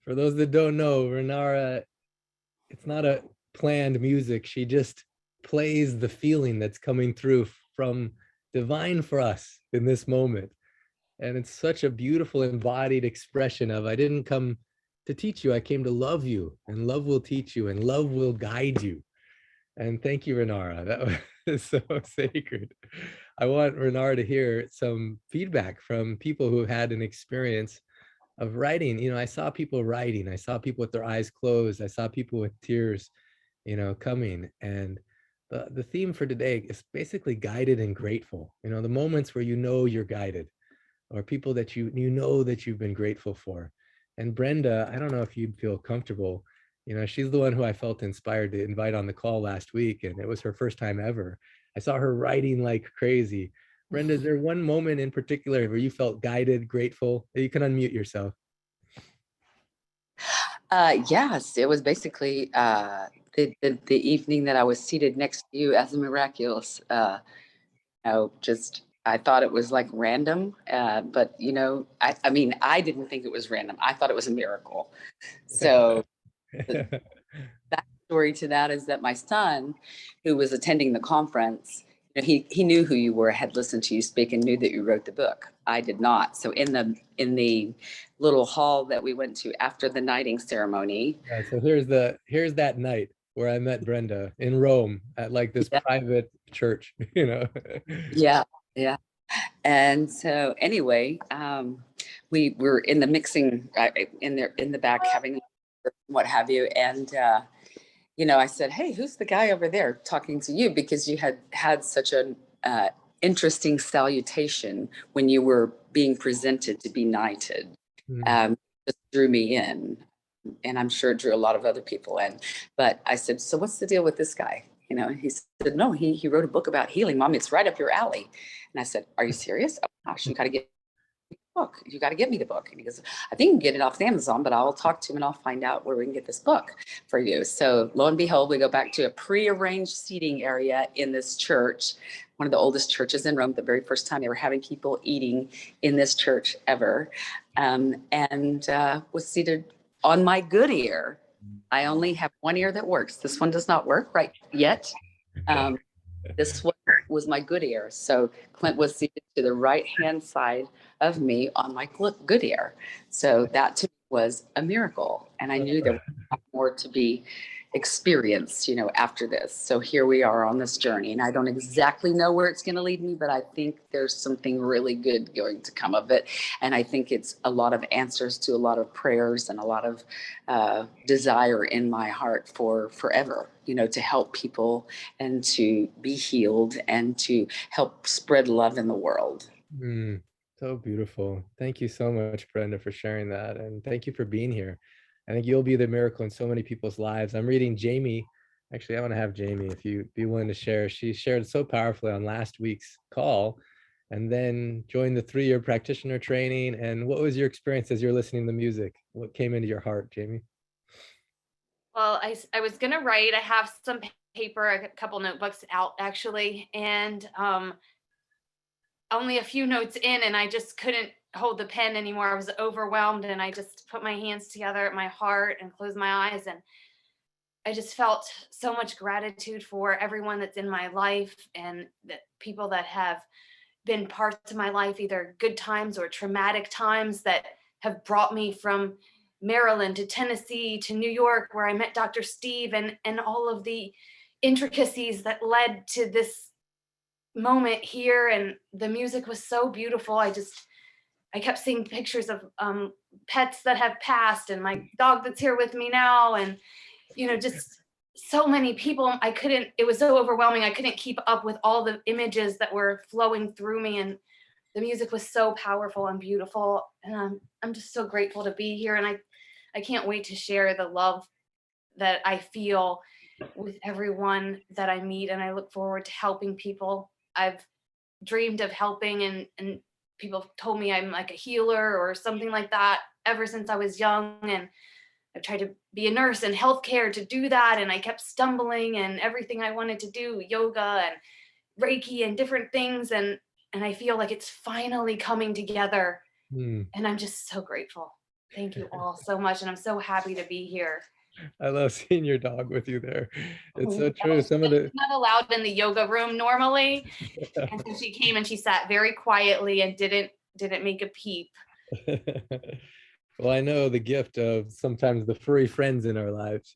For those that don't know, Renara, it's not a planned music. She just plays the feeling that's coming through from divine for us in this moment. And it's such a beautiful embodied expression of, I didn't come to teach you, I came to love you, and love will teach you, and love will guide you. And thank you, Renara. That was so sacred. I want Renara to hear some feedback from people who had an experience of writing. You know, I saw people writing, I saw people with their eyes closed, I saw people with tears, you know, coming. And the theme for today is basically guided and grateful. You know, the moments where you know you're guided, or people that you know that you've been grateful for. And Brenda, I don't know if you'd feel comfortable. You know, she's the one who I felt inspired to invite on the call last week, and it was her first time ever. I saw her writing like crazy. Brenda, is there one moment in particular where you felt guided, grateful? You can unmute yourself. Yes, it was basically the evening that I was seated next to you as a miraculous. Just I thought it was like random, but you know, I mean, I didn't think it was random. I thought it was a miracle. So the backstory to that is that my son, who was attending the conference, you know, he knew who you were, had listened to you speak, and knew that you wrote the book. I did not. So in the little hall that we went to after the knighting ceremony. Yeah, so here's that night where I met Brenda in Rome at like this private church, you know. Yeah, yeah. And so anyway, we were in the mixing in the back having what have you, and you know, I said, "Hey, who's the guy over there talking to you?" Because you had such an interesting salutation when you were being presented to be knighted. Just drew me in, and I'm sure it drew a lot of other people in. But I said, "So what's the deal with this guy?" You know, he said, "No, he wrote a book about healing, Mom. It's right up your alley." And I said, "Are you serious? Oh gosh, you got to get the book. You got to get me the book." And he goes, "I think you can get it off Amazon, but I'll talk to him and I'll find out where we can get this book for you." So lo and behold, we go back to a prearranged seating area in this church, one of the oldest churches in Rome, the very first time they were having people eating in this church ever, and was seated on my good ear. I only have one ear that works. This one does not work right yet. This one was my good ear. So Clint was seated to the right-hand side of me on my good ear. So that to me was a miracle. And I knew there was more to be experience, after this. So here we are on this journey, and I don't exactly know where it's going to lead me, but I think there's something really good going to come of it. And I think it's a lot of answers to a lot of prayers and a lot of desire in my heart for forever, to help people and to be healed and to help spread love in the world. So beautiful. Thank you so much, Brenda, for sharing that. And thank you for being here. I think you'll be the miracle in so many people's lives. I'm reading Jamie. Actually, I want to have Jamie, if you be willing to share. She shared so powerfully on last week's call and then joined the 3-year practitioner training. And what was your experience as you're listening to music? What came into your heart, Jamie? Well, I was going to write. I have some paper, a couple notebooks out actually, and only a few notes in, and I just couldn't hold the pen anymore. I was overwhelmed, and I just put my hands together at my heart and closed my eyes, and I just felt so much gratitude for everyone that's in my life and the people that have been parts of my life, either good times or traumatic times, that have brought me from Maryland to Tennessee to New York, where I met Dr. Steve, and all of the intricacies that led to this moment here. And the music was so beautiful. I kept seeing pictures of pets that have passed, and my dog that's here with me now, and just so many people. It was so overwhelming. I couldn't keep up with all the images that were flowing through me, and the music was so powerful and beautiful. And I'm just so grateful to be here, and I can't wait to share the love that I feel with everyone that I meet, and I look forward to helping people. I've dreamed of helping, and people have told me I'm like a healer or something like that ever since I was young, and I've tried to be a nurse in healthcare to do that, and I kept stumbling, and everything I wanted to do, yoga and Reiki and different things, and I feel like it's finally coming together, and I'm just so grateful. Thank you all so much, and I'm so happy to be here. I love seeing your dog with you there. It's so true. She's not allowed in the yoga room normally, and so she came and she sat very quietly and didn't make a peep. Well, I know the gift of sometimes the furry friends in our lives,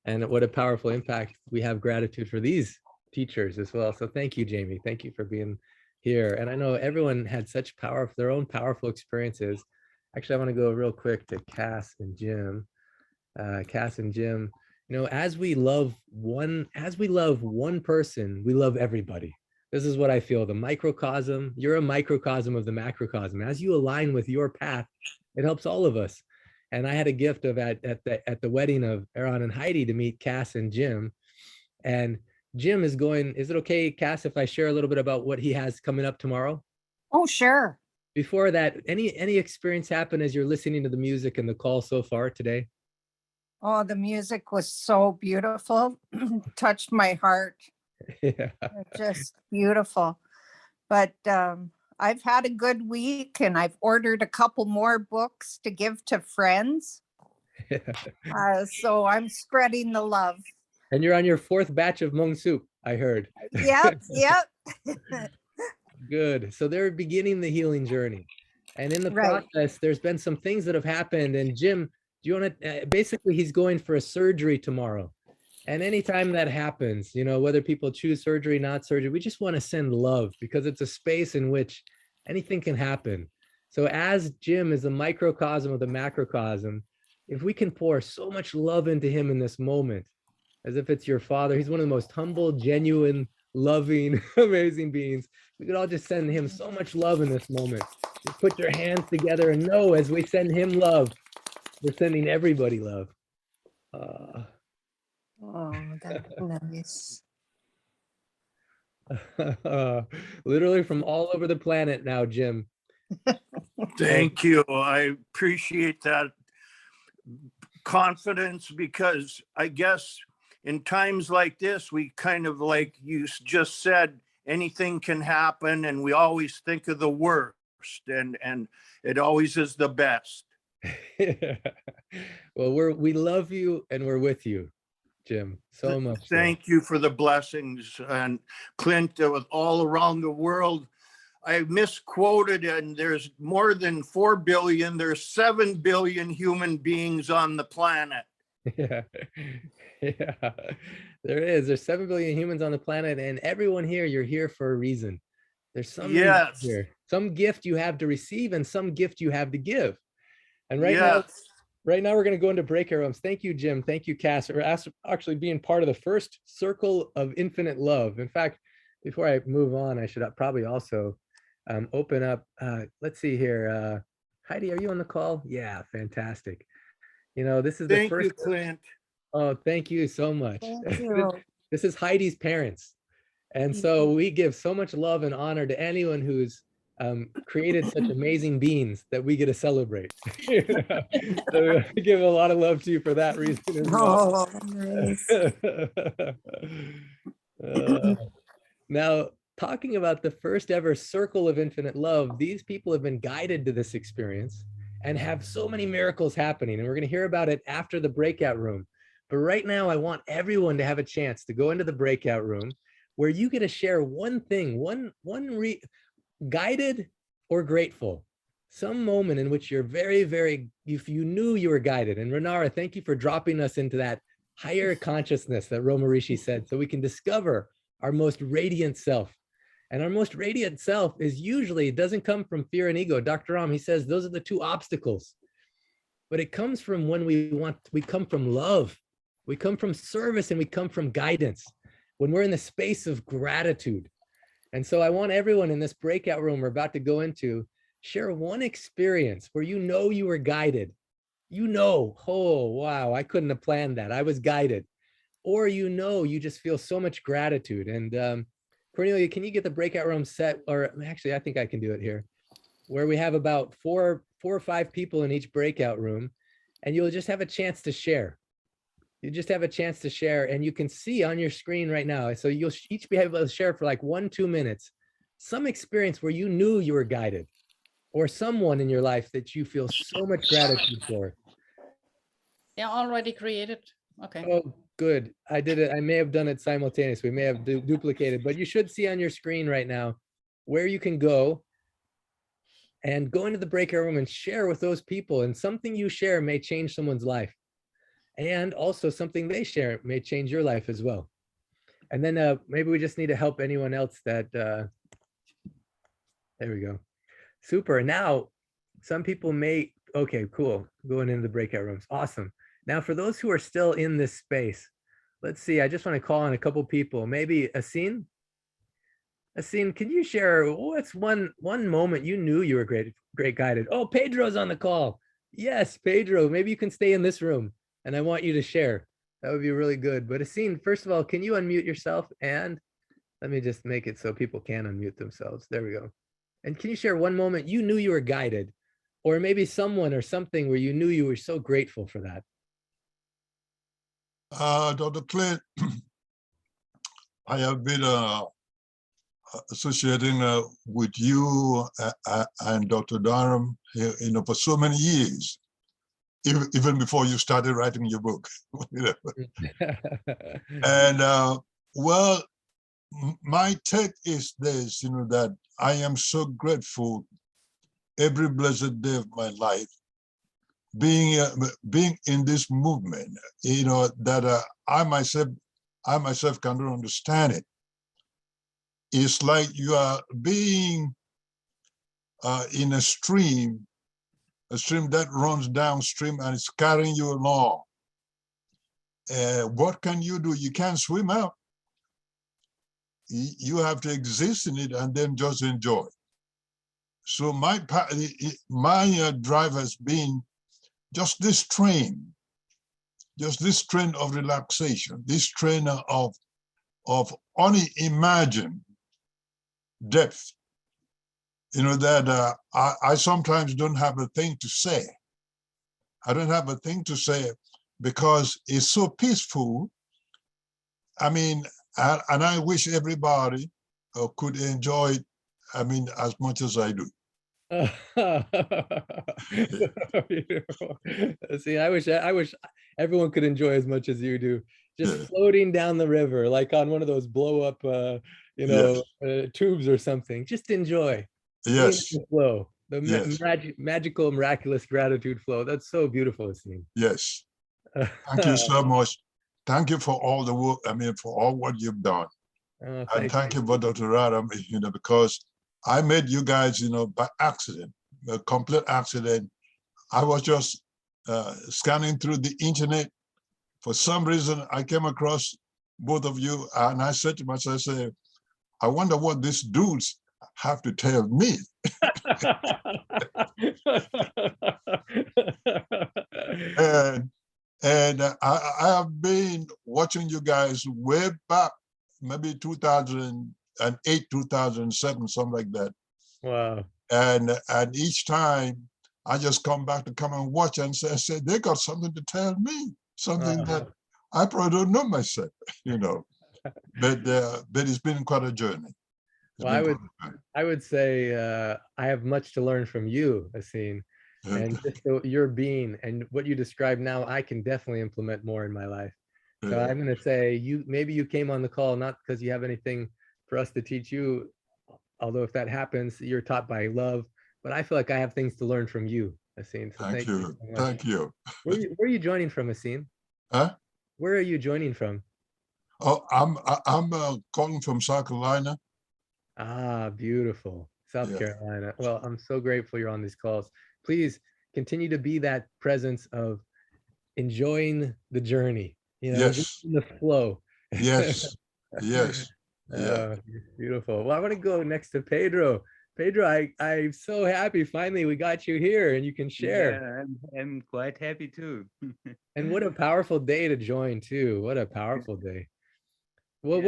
and what a powerful impact. We have gratitude for these teachers as well. So thank you, Jamie. Thank you for being here. And I know everyone had such their own powerful experiences. Actually, I want to go real quick to Cass and Jim. Cass and Jim, as we love one person, we love everybody. This is what I feel. The microcosm, you're a microcosm of the macrocosm. As you align with your path, it helps all of us. And I had a gift of at the wedding of Aaron and Heidi to meet Cass and Jim. And Jim is it okay, Cass, if I share a little bit about what he has coming up tomorrow? Oh, sure. Before that, any experience happen as you're listening to the music and the call so far today? Oh, the music was so beautiful. Touched my heart. Yeah. Just beautiful. But I've had a good week, and I've ordered a couple more books to give to friends. So I'm spreading the love. And you're on your 4th batch of Hmong soup, I heard. Yep. Good. So they're beginning the healing journey. And in the process, there's been some things that have happened. And Jim, do you want to, basically he's going for a surgery tomorrow. And anytime that happens, whether people choose surgery, not surgery, we just want to send love, because it's a space in which anything can happen. So as Jim is the microcosm of the macrocosm, if we can pour so much love into him in this moment, as if it's your father, he's one of the most humble, genuine, loving, amazing beings. We could all just send him so much love in this moment. Just put your hands together and know, as we send him love, we're sending everybody love. Oh, that's nice. Literally from all over the planet now, Jim. Thank you. I appreciate that confidence, because I guess in times like this, we kind of, like you just said, anything can happen, and we always think of the worst, and it always is the best. Well, we love you, and we're with you, Jim, so much. Thank you for the blessings. And Clint, with all around the world, I misquoted, and there's more than 4 billion, there's 7 billion human beings on the planet. Yeah. Yeah. There is. There's 7 billion humans on the planet, and everyone here, you're here for a reason. There's some reason Yes. here, some gift you have to receive and some gift you have to give. And right Yes. now we're going to go into breakout rooms. Thank you, Jim. Thank you, Cass, for actually being part of the first circle of infinite love. In fact, before I move on, I should probably also open up. Let's see here. Heidi, are you on the call? Yeah, fantastic. You know, this is the Thank first. you, Clint. Oh, thank you so much. Thank you. This is Heidi's parents. And so we give so much love and honor to anyone who's created such amazing beings that we get to celebrate. So we give a lot of love to you for that reason as well. Oh, nice. Now, talking about the first ever circle of infinite love, these people have been guided to this experience and have so many miracles happening. And we're going to hear about it after the breakout room. But right now, I want everyone to have a chance to go into the breakout room where you get to share one thing, guided or grateful, some moment in which you're if you knew you were guided. And Renara, thank you for dropping us into that higher consciousness that Roma Rishi said, so we can discover our most radiant self. And our most radiant self is usually, it doesn't come from fear and ego. Dr. Ram, he says, those are the two obstacles. But it comes from when we come from love, we come from service, and we come from guidance, when we're in the space of gratitude. And so I want everyone in this breakout room we're about to go into, share one experience where you know you were guided. You know, oh, wow, I couldn't have planned that. I was guided. Or you know, you just feel so much gratitude. And Cornelia, can you get the breakout room set? Or actually, I think I can do it here, where we have about four or five people in each breakout room, and you'll just have a chance to share. You just have a chance to share, and you can see on your screen right now. So you'll each be able to share for like 1-2 minutes, some experience where you knew you were guided, or someone in your life that you feel so much gratitude for. They're already created. Okay. Oh, good. I did it. I may have done it simultaneously. We may have duplicated, but you should see on your screen right now where you can go and go into the breakout room and share with those people. And something you share may change someone's life. And also something they share may change your life as well. And then maybe we just need to help anyone else that, there we go. Super. Now, some people may, okay, cool. Going into the breakout rooms. Awesome. Now, for those who are still in this space, let's see. I just want to call on a couple people. Maybe Asin. Asin, can you share what's one moment you knew you were great guided? Oh, Pedro's on the call. Yes, Pedro. Maybe you can stay in this room, and I want you to share. That would be really good. But Asin, first of all, can you unmute yourself? And let me just make it so people can unmute themselves. There we go. And can you share one moment you knew you were guided, or maybe someone or something where you knew you were so grateful for that? Dr. Clint, I have been associating with you and Dr. Durham, for so many years, even before you started writing your book. And well, my take is this, that I am so grateful every blessed day of my life being in this movement, that I myself cannot understand it. It's like you are being in a stream that runs downstream and it's carrying you along. What can you do? You can't swim out. You have to exist in it and then just enjoy. So my drive has been just this train of relaxation, this train of unimagined depth, that I sometimes don't have a thing to say. I don't have a thing to say because it's so peaceful. I mean, and I wish everybody could enjoy it, as much as I do. See, I wish everyone could enjoy as much as you do. Just floating down the river, like on one of those blow up, tubes or something. Just enjoy. Yes. The flow, the yes. magical, miraculous gratitude flow. That's so beautiful to see. Yes. Thank you so much. Thank you for all the work. I mean, for all what you've done. And thank you for Dr. Radam, because I met you guys, by accident, a complete accident. I was just scanning through the internet. For some reason, I came across both of you, and I said to myself, I wonder what these dudes have to tell me. And I have been watching you guys way back, maybe 2008, 2007, something like that. Wow. And each time I just come back to come and watch and say they got something to tell me, something that I probably don't know myself, But it's been quite a journey. Well, I would say I have much to learn from you, Asin, and just your being and what you describe now, I can definitely implement more in my life. So I'm going to say maybe you came on the call not because you have anything for us to teach you, although if that happens, you're taught by love. But I feel like I have things to learn from you, Asin. So thank you so much. Thank you. Where are you joining from, Asin? Huh? Where are you joining from? Oh, I'm calling from South Carolina. Ah, beautiful. South Carolina. Well, I'm so grateful you're on these calls. Please continue to be that presence of enjoying the journey, enjoying the flow. Yes. Yes. Yeah. Beautiful. Well, I want to go next to Pedro. Pedro, I'm so happy finally we got you here and you can share. Yeah, I'm quite happy too. And what a powerful day to join too. What a powerful day. Well,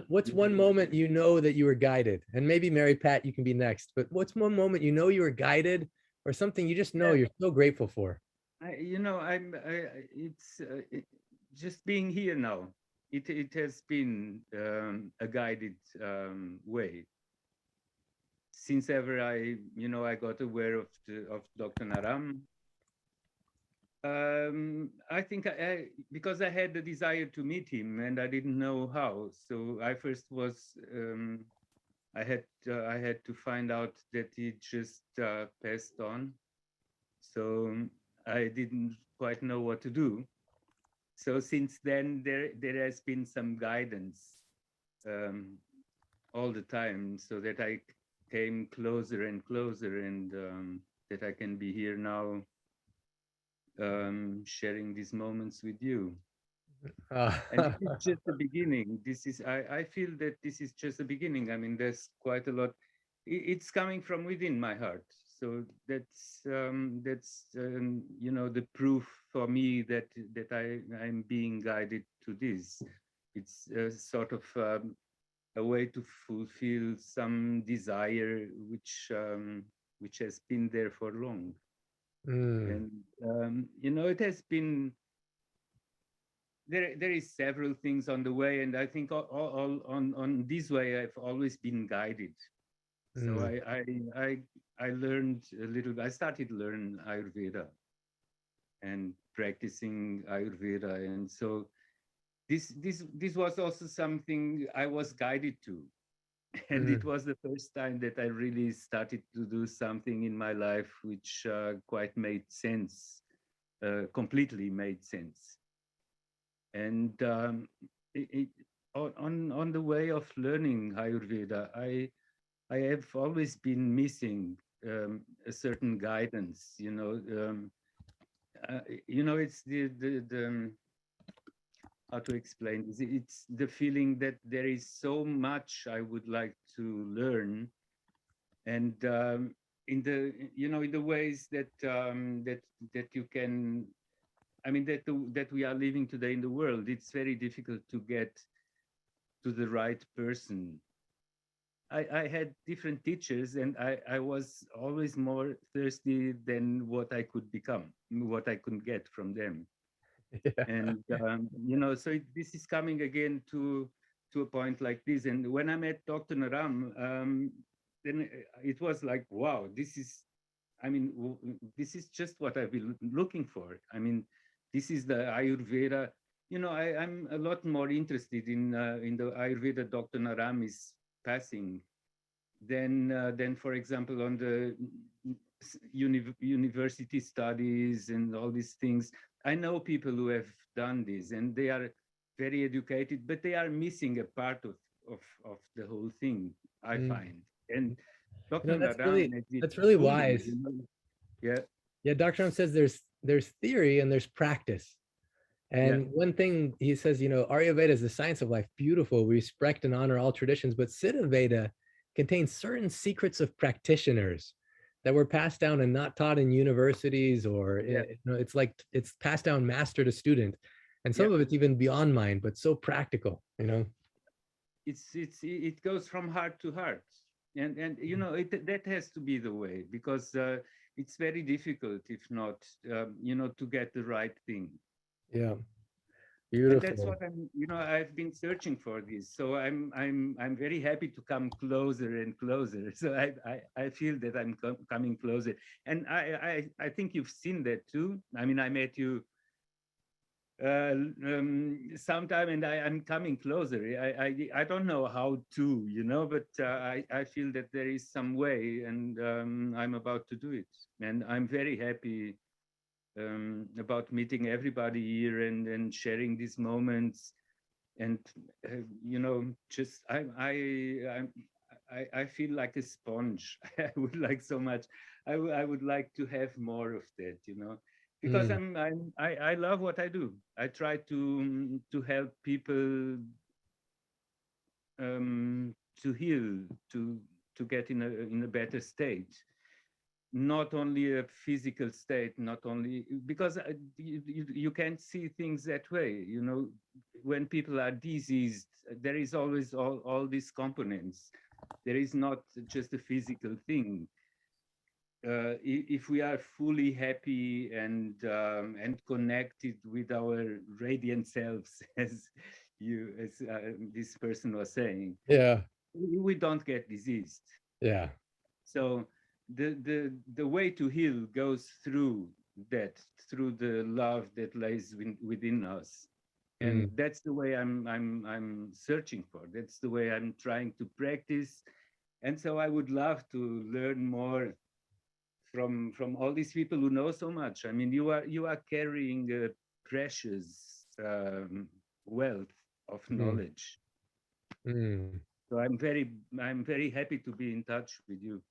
what's one moment that you were guided? And maybe Mary Pat, you can be next, but what's one moment you were guided or something you just know you're so grateful for? It's just being here now. It has been a guided way. Since ever I got aware of Dr. Naram, I think because I had the desire to meet him and I didn't know how. So I first was I had to find out that he just passed on. So I didn't quite know what to do. So since then there has been some guidance all the time, so that I came closer and closer, and that I can be here now sharing these moments with you. And it's just the beginning. I feel that this is just the beginning. I mean, there's quite a lot. It's coming from within my heart. So that's the proof for me that I'm being guided to this. It's sort of a way to fulfill some desire which has been there for long. And it has been there is several things on the way, and I think all on this way I've always been guided. So I learned a little. I started to learn Ayurveda and practicing Ayurveda, and so this was also something I was guided to. And it was the first time that I really started to do something in my life which quite made sense, completely made sense. And on the way of learning Ayurveda, I have always been missing a certain guidance. It's the how to explain this. It's the feeling that there is so much I would like to learn, and in the ways that you can. I mean that we are living today in the world. It's very difficult to get to the right person. I had different teachers, and I was always more thirsty than what I could become, what I could get from them. Yeah. And so this is coming again to a point like this. And when I met Dr. Naram, then it was like, wow, this is just what I've been looking for. I mean, this is the Ayurveda. I'm a lot more interested in the Ayurveda Dr. Naram is passing then for example, on the university studies and all these things, I know people who have done this and they are very educated, but they are missing a part of the whole thing, I find. And Dr. Naram, that's really wise. Yeah. Yeah, Dr. Naram says there's theory and there's practice. And one thing he says, Ayurveda is the science of life. Beautiful. We respect and honor all traditions, but Siddha Veda contains certain secrets of practitioners that were passed down and not taught in universities, or it's like it's passed down master to student. And some of it's even beyond mind, but so practical, It goes from heart to heart. And that has to be the way, because it's very difficult, if not, to get the right thing. Yeah. Beautiful. And that's what I've been searching for this. So I'm very happy to come closer and closer. So I feel that I'm coming closer. And I think you've seen that too. I mean, I met you sometime, and I'm coming closer. I don't know how to, but I feel that there is some way, and I'm about to do it. And I'm very happy about meeting everybody here and sharing these moments, and just I feel like a sponge. I would like so much. I would like to have more of that, because I love what I do. I try to help people to heal, to get in a better state. Not only a physical state, not only because you can't see things that way. When people are diseased, there is always all these components. There is not just a physical thing. If we are fully happy and connected with our radiant selves, as this person was saying, we don't get diseased. Yeah. So the way to heal goes through that, through the love that lies within us, and that's the way I'm searching for. That's the way I'm trying to practice, and so I would love to learn more from all these people who know so much. I mean, you are carrying a precious wealth of knowledge. So I'm very happy to be in touch with you.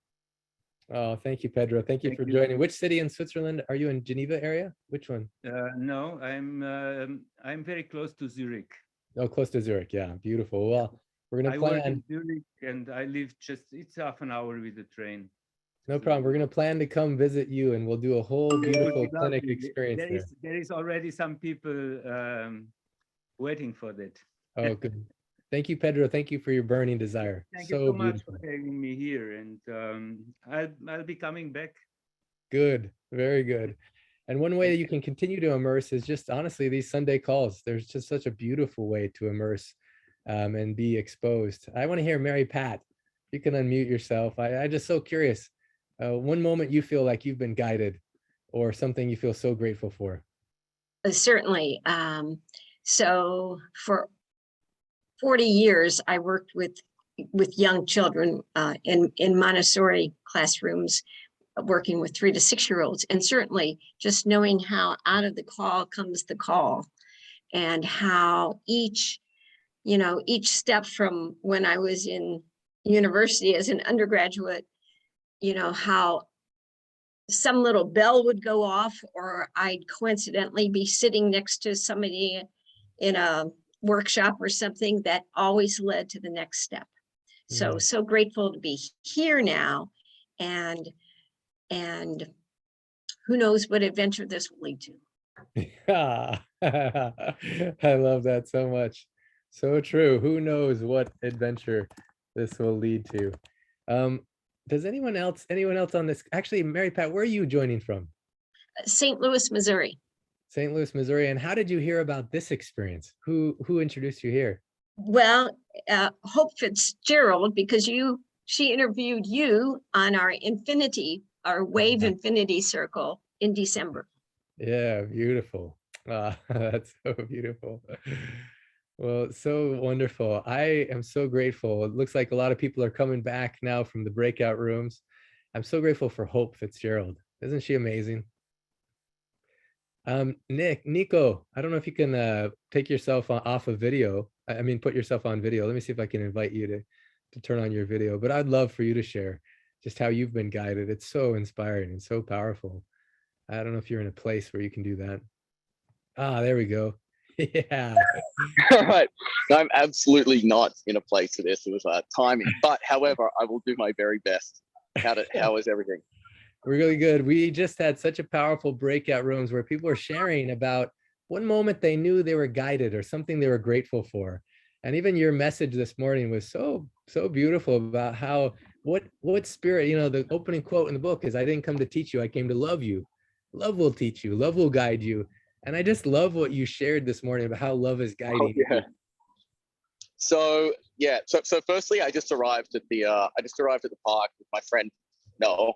Oh, thank you, Pedro. Thank you for joining. Which city in Switzerland are you in? Geneva area? Which one? No, I'm very close to Zurich. Oh, close to Zurich. Yeah, beautiful. Well, we're gonna plan. I work in Zurich, and I live it's half an hour with the train. No problem. We're gonna plan to come visit you, and we'll do a whole beautiful clinic experience there. There is already some people waiting for that. Oh, good. Thank you, Pedro. Thank you for your burning desire. Thank you so much for having me here, and I'll be coming back. Good, very good. And one way that you can continue to immerse is just honestly these Sunday calls. There's just such a beautiful way to immerse and be exposed. I want to hear Mary Pat. You can unmute yourself. I'm just so curious. One moment you feel like you've been guided, or something you feel so grateful for. Certainly. So for 40 years, I worked with young children in Montessori classrooms, working with 3 to 6 year olds. And certainly just knowing how out of the call comes the call, and how each step from when I was in university as an undergraduate, how some little bell would go off, or I'd coincidentally be sitting next to somebody in a workshop or something that always led to the next step. So grateful to be here now, and who knows what adventure this will lead to. I love that so much. So true. Who knows what adventure this will lead to. Does anyone else on this? Actually, Mary Pat, where are you joining from? St. Louis, Missouri. St. Louis, Missouri. And how did you hear about this experience? Who introduced you here? Well, Hope Fitzgerald, because she interviewed you on our Wave Infinity Circle in December. Yeah, beautiful. That's so beautiful. Well, so wonderful. I am so grateful. It looks like a lot of people are coming back now from the breakout rooms. I'm so grateful for Hope Fitzgerald. Isn't she amazing? Nico, I don't know if you can take yourself off of video. I mean, put yourself on video. Let me see if I can invite you to turn on your video. But I'd love for you to share just how you've been guided. It's so inspiring and so powerful. I don't know if you're in a place where you can do that. Ah, there we go. Yeah. All right. No, I'm absolutely not in a place for this. It was timing. But however, I will do my very best. How is everything? Really good. We just had such a powerful breakout rooms where people are sharing about one moment they knew they were guided or something they were grateful for. And even your message this morning was so beautiful about how what spirit, you know, the opening quote in the book is, I didn't come to teach you, I came to love you. Love will teach you, love will guide you. And I just love what you shared this morning about how love is guiding you. So yeah, so firstly, I just arrived at the park with my friend Noel.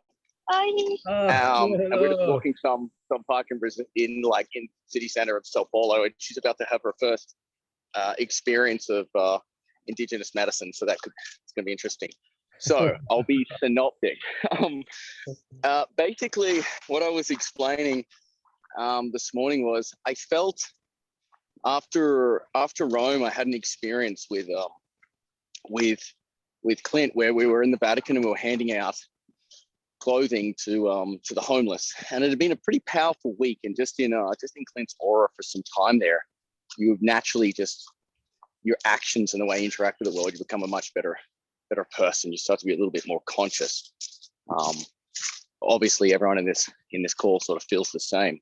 And we're just walking some park in Brisbane, in city center of Sao Paulo, and she's about to have her first experience of Indigenous medicine, so it's going to be interesting. So I'll be synoptic. Basically, what I was explaining this morning was I felt after Rome, I had an experience with Clint where we were in the Vatican and we were handing out clothing to the homeless, and it had been a pretty powerful week. And just in Clint's aura for some time there, you naturally just your actions and the way you interact with the world, you become a much better person. You start to be a little bit more conscious. Obviously, everyone in this call sort of feels the same.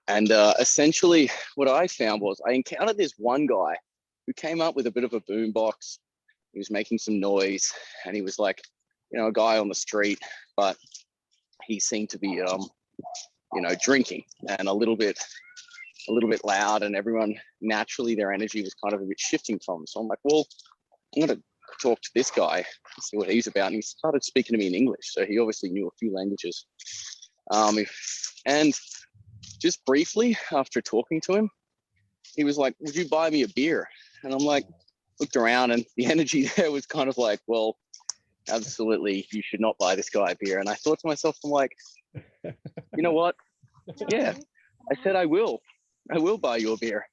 And essentially, what I found was I encountered this one guy who came up with a bit of a boombox. He was making some noise, and he was like, a guy on the street, but he seemed to be, drinking and a little bit loud, and everyone naturally their energy was kind of a bit shifting from him. So I'm like, well, I'm going to talk to this guy, see what he's about. And he started speaking to me in English, so he obviously knew a few languages. And just briefly after talking to him, he was like, would you buy me a beer? And I'm like, looked around, and the energy there was kind of like, well, absolutely, you should not buy this guy a beer. And I thought to myself, I'm like, you know what? Yeah, I said, I will buy you a beer.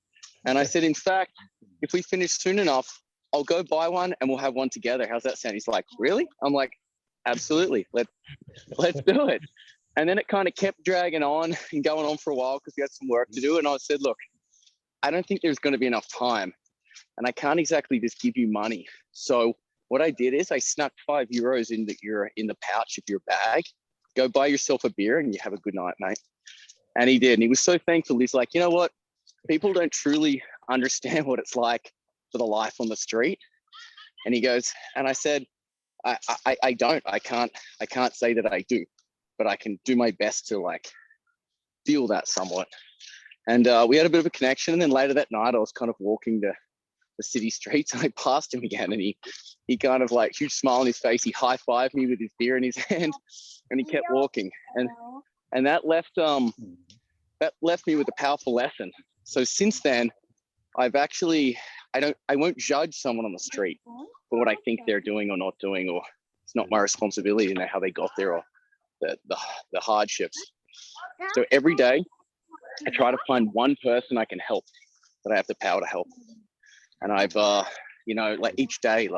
And I said, in fact, if we finish soon enough, I'll go buy one and we'll have one together. How's that sound? He's like, really? I'm like, absolutely. Let's do it. And then it kind of kept dragging on and going on for a while because we had some work to do. And I said, look, I don't think there's going to be enough time, and I can't exactly just give you money. So what I did is I snuck €5 in the pouch of your bag. Go buy yourself a beer and you have a good night, mate. And he did. And he was so thankful. He's like, you know what? People don't truly understand what it's like for the life on the street. And he goes, and I said, I don't. I can't say that I do, but I can do my best to feel that somewhat. And we had a bit of a connection. And then later that night, I was kind of walking the city streets, and I passed him again, and he kind of huge smile on his face. He high-fived me with his beer in his hand, and he kept walking. And that left me with a powerful lesson. So since then, I've actually, I won't judge someone on the street for what I think they're doing or not doing, or it's not my responsibility to know how they got there or the hardships. So every day I try to find one person I can help, that I have the power to help. And I've, each day,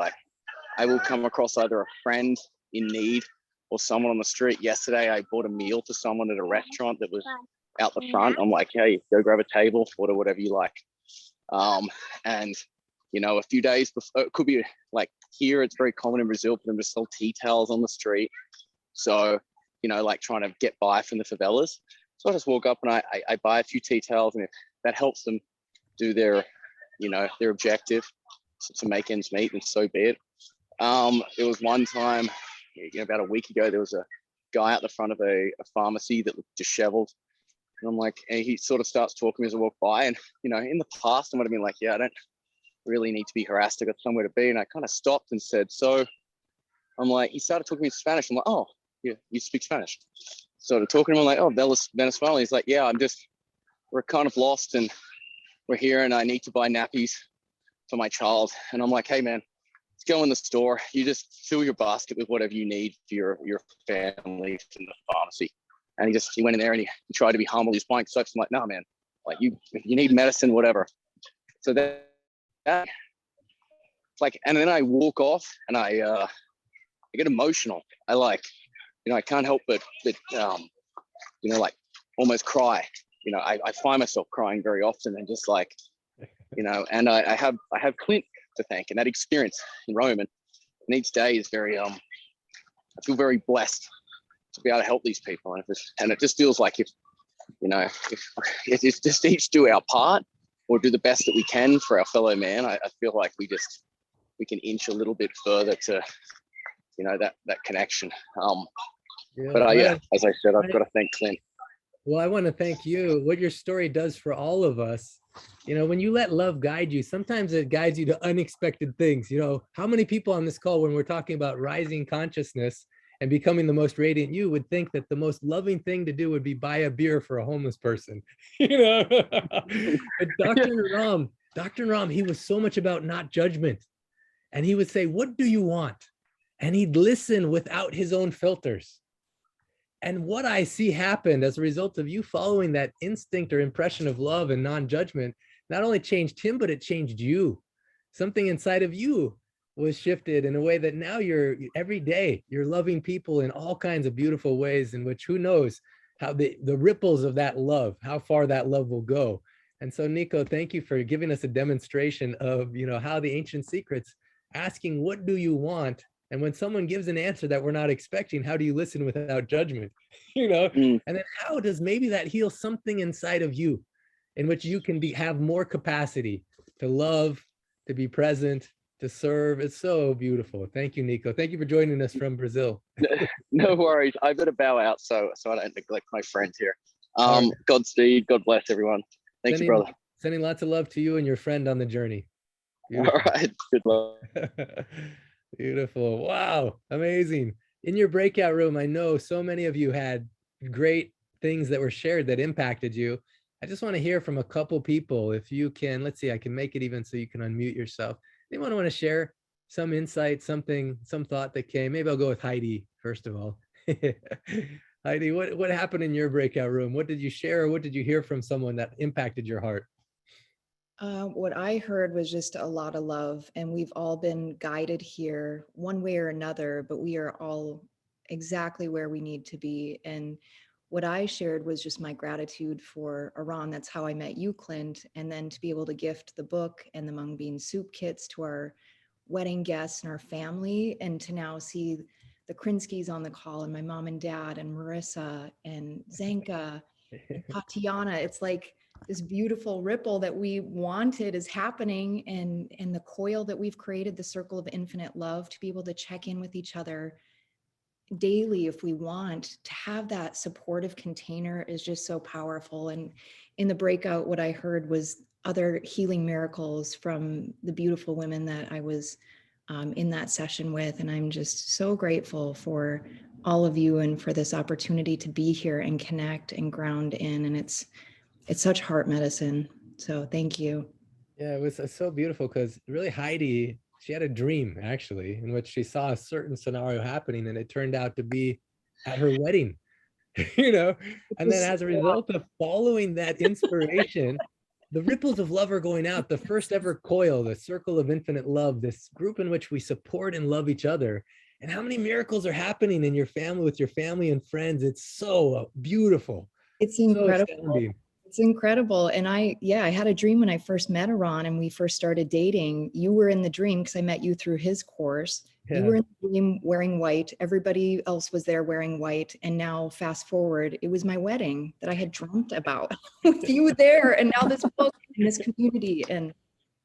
I will come across either a friend in need or someone on the street. Yesterday, I bought a meal for someone at a restaurant that was out the front. I'm like, hey, go grab a table, order whatever you like. And, a few days before, it could be here, it's very common in Brazil for them to sell tea towels on the street. So, trying to get by from the favelas. So I just walk up and I buy a few tea towels, and if that helps them do their objective to make ends meet, and so be it. There was one time, about a week ago, there was a guy out the front of a pharmacy that looked disheveled. And I'm like, and he sort of starts talking as I walk by. And, in the past, I would have been like, yeah, I don't really need to be harassed. I got somewhere to be. And I kind of stopped and said, so I'm like, he started talking in Spanish. I'm like, oh, yeah, you speak Spanish. So talking to him, I'm like, oh, Venezuela. He's like, yeah, we're kind of lost, and we're here, and I need to buy nappies for my child. And I'm like, hey man, let's go in the store. You just fill your basket with whatever you need for your family from the pharmacy. And he went in there and he tried to be humble. He's buying soaps. I'm like, no, man, like you need medicine, whatever. So that like, and then I walk off and I get emotional. I can't help but like almost cry. I find myself crying very often and just like, and I have Clint to thank, and that experience in Rome and each day is very, I feel very blessed to be able to help these people. And it just feels like if just each do our part or do the best that we can for our fellow man, I feel like we can inch a little bit further to, that connection. Yeah, as I said, I've got to thank Clint. Well, I want to thank you. What your story does for all of us, when you let love guide you, sometimes it guides you to unexpected things. How many people on this call, when we're talking about rising consciousness and becoming the most radiant you, would think that the most loving thing to do would be buy a beer for a homeless person? But Dr. Ram, he was so much about not judgment. And he would say, what do you want? And he'd listen without his own filters. And what I see happened as a result of you following that instinct or impression of love and non-judgment, not only changed him, but it changed you. Something inside of you was shifted in a way that now every day you're loving people in all kinds of beautiful ways, in which who knows how the ripples of that love, how far that love will go. And so, Nico, thank you for giving us a demonstration of how the ancient secrets, asking what do you want? And when someone gives an answer that we're not expecting, how do you listen without judgment? And then how does maybe that heal something inside of you in which you can have more capacity to love, to be present, to serve? It's so beautiful. Thank you, Nico. Thank you for joining us from Brazil. No worries. I've got to bow out so I don't neglect my friends here. Right. Godspeed. God bless everyone. Thank you, brother. Sending lots of love to you and your friend on the journey. Beautiful. All right. Good luck. Beautiful. Wow. Amazing. In your breakout room, I know so many of you had great things that were shared that impacted you. I just want to hear from a couple people. If you can, let's see, I can make it even so you can unmute yourself. Anyone want to share some insight, some thought that came? Maybe I'll go with Heidi, first of all. Heidi, what happened in your breakout room? What did you share, or what did you hear from someone that impacted your heart? What I heard was just a lot of love, and we've all been guided here one way or another, but we are all exactly where we need to be. And what I shared was just my gratitude for Iran. That's how I met you, Clint. And then to be able to gift the book and the mung bean soup kits to our wedding guests and our family, and to now see the Krinskys on the call, and my mom and dad, and Marissa and Zenka and Tatiana. It's like this beautiful ripple that we wanted is happening, and the coil that we've created, the circle of infinite love, to be able to check in with each other daily if we want, to have that supportive container is just so powerful. And in the breakout, what I heard was other healing miracles from the beautiful women that I was in that session with. And I'm just so grateful for all of you and for this opportunity to be here and connect and ground in. And it's such heart medicine. So thank you. Yeah, it was so beautiful because really Heidi, she had a dream actually in which she saw a certain scenario happening, and it turned out to be at her wedding, and then as a result of following that inspiration, the ripples of love are going out. The first ever coil, the circle of infinite love, this group in which we support and love each other. And how many miracles are happening in your family, with your family and friends? It's so beautiful. It's incredible. So astounding. It's incredible. And I had a dream when I first met Iran and we first started dating. You were in the dream because I met you through his course. Yeah. You were in the dream wearing white. Everybody else was there wearing white. And now fast forward, it was my wedding that I had dreamt about with you there. And now this book and this community, and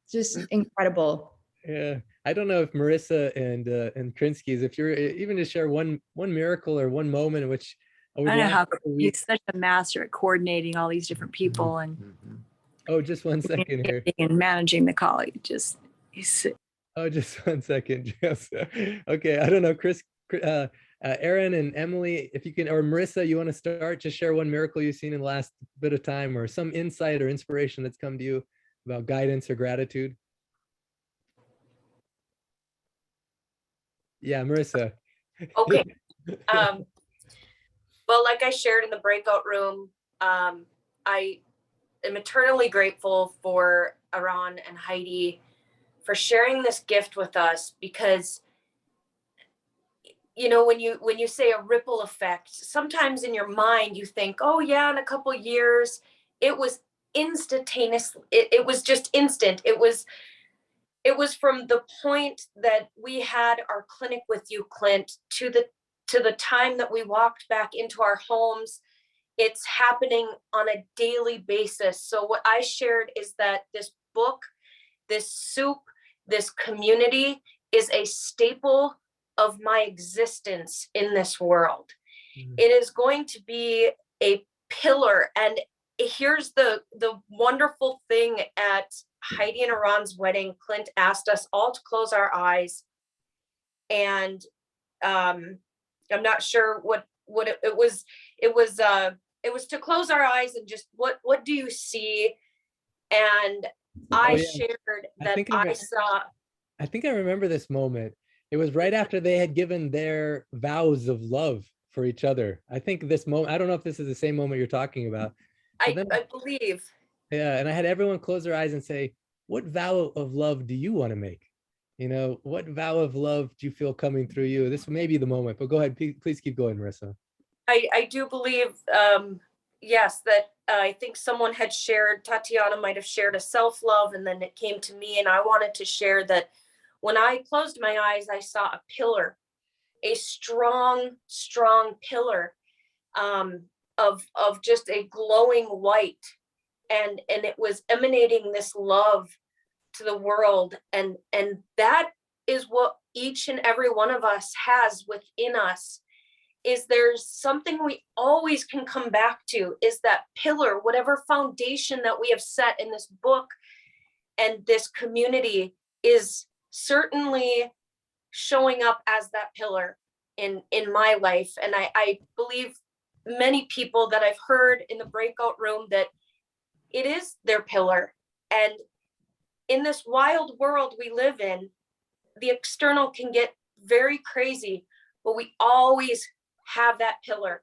just incredible. Yeah. I don't know if Marissa and Krinsky's, if you're even to share one miracle or one moment in which I know how he's such a master at coordinating all these different people and oh, just one second here. And managing the call. He's oh, just one second. Okay, I don't know, Chris, Aaron and Emily, if you can, or Marissa, you want to start? Just share one miracle you've seen in the last bit of time, or some insight or inspiration that's come to you about guidance or gratitude. Yeah, Marissa. Okay. Well, like I shared in the breakout room, I am eternally grateful for Aran and Heidi for sharing this gift with us, because you know, when you say a ripple effect, sometimes in your mind you think, oh yeah, in a couple years. It was instantaneous. It was just instant. It was from the point that we had our clinic with you, Clint, to the time that we walked back into our homes. It's happening on a daily basis. So what I shared is that this book, this soup, this community is a staple of my existence in this world. It is going to be a pillar. And here's the wonderful thing: at Heidi and Aran's wedding, Clint asked us all to close our eyes. And I'm not sure what it was. It was to close our eyes and just, what do you see? And I shared that I saw. I think I remember this moment. It was right after they had given their vows of love for each other. I think this moment, I don't know if this is the same moment you're talking about. I believe. Yeah, and I had everyone close their eyes and say, what vow of love do you want to make? You know, what vow of love do you feel coming through you? This may be the moment, but go ahead, please keep going, Marissa. I do believe, yes, that I think someone had shared, Tatiana might have shared a self-love, and then it came to me, and I wanted to share that when I closed my eyes, I saw a pillar, a strong, strong pillar of just a glowing white. And it was emanating this love to the world. And that is what each and every one of us has within us. Is there's something we always can come back to, is that pillar, whatever foundation that we have set in this book and this community is certainly showing up as that pillar in my life. And I believe many people that I've heard in the breakout room that it is their pillar. And in this wild world we live in, the external can get very crazy, but we always have that pillar.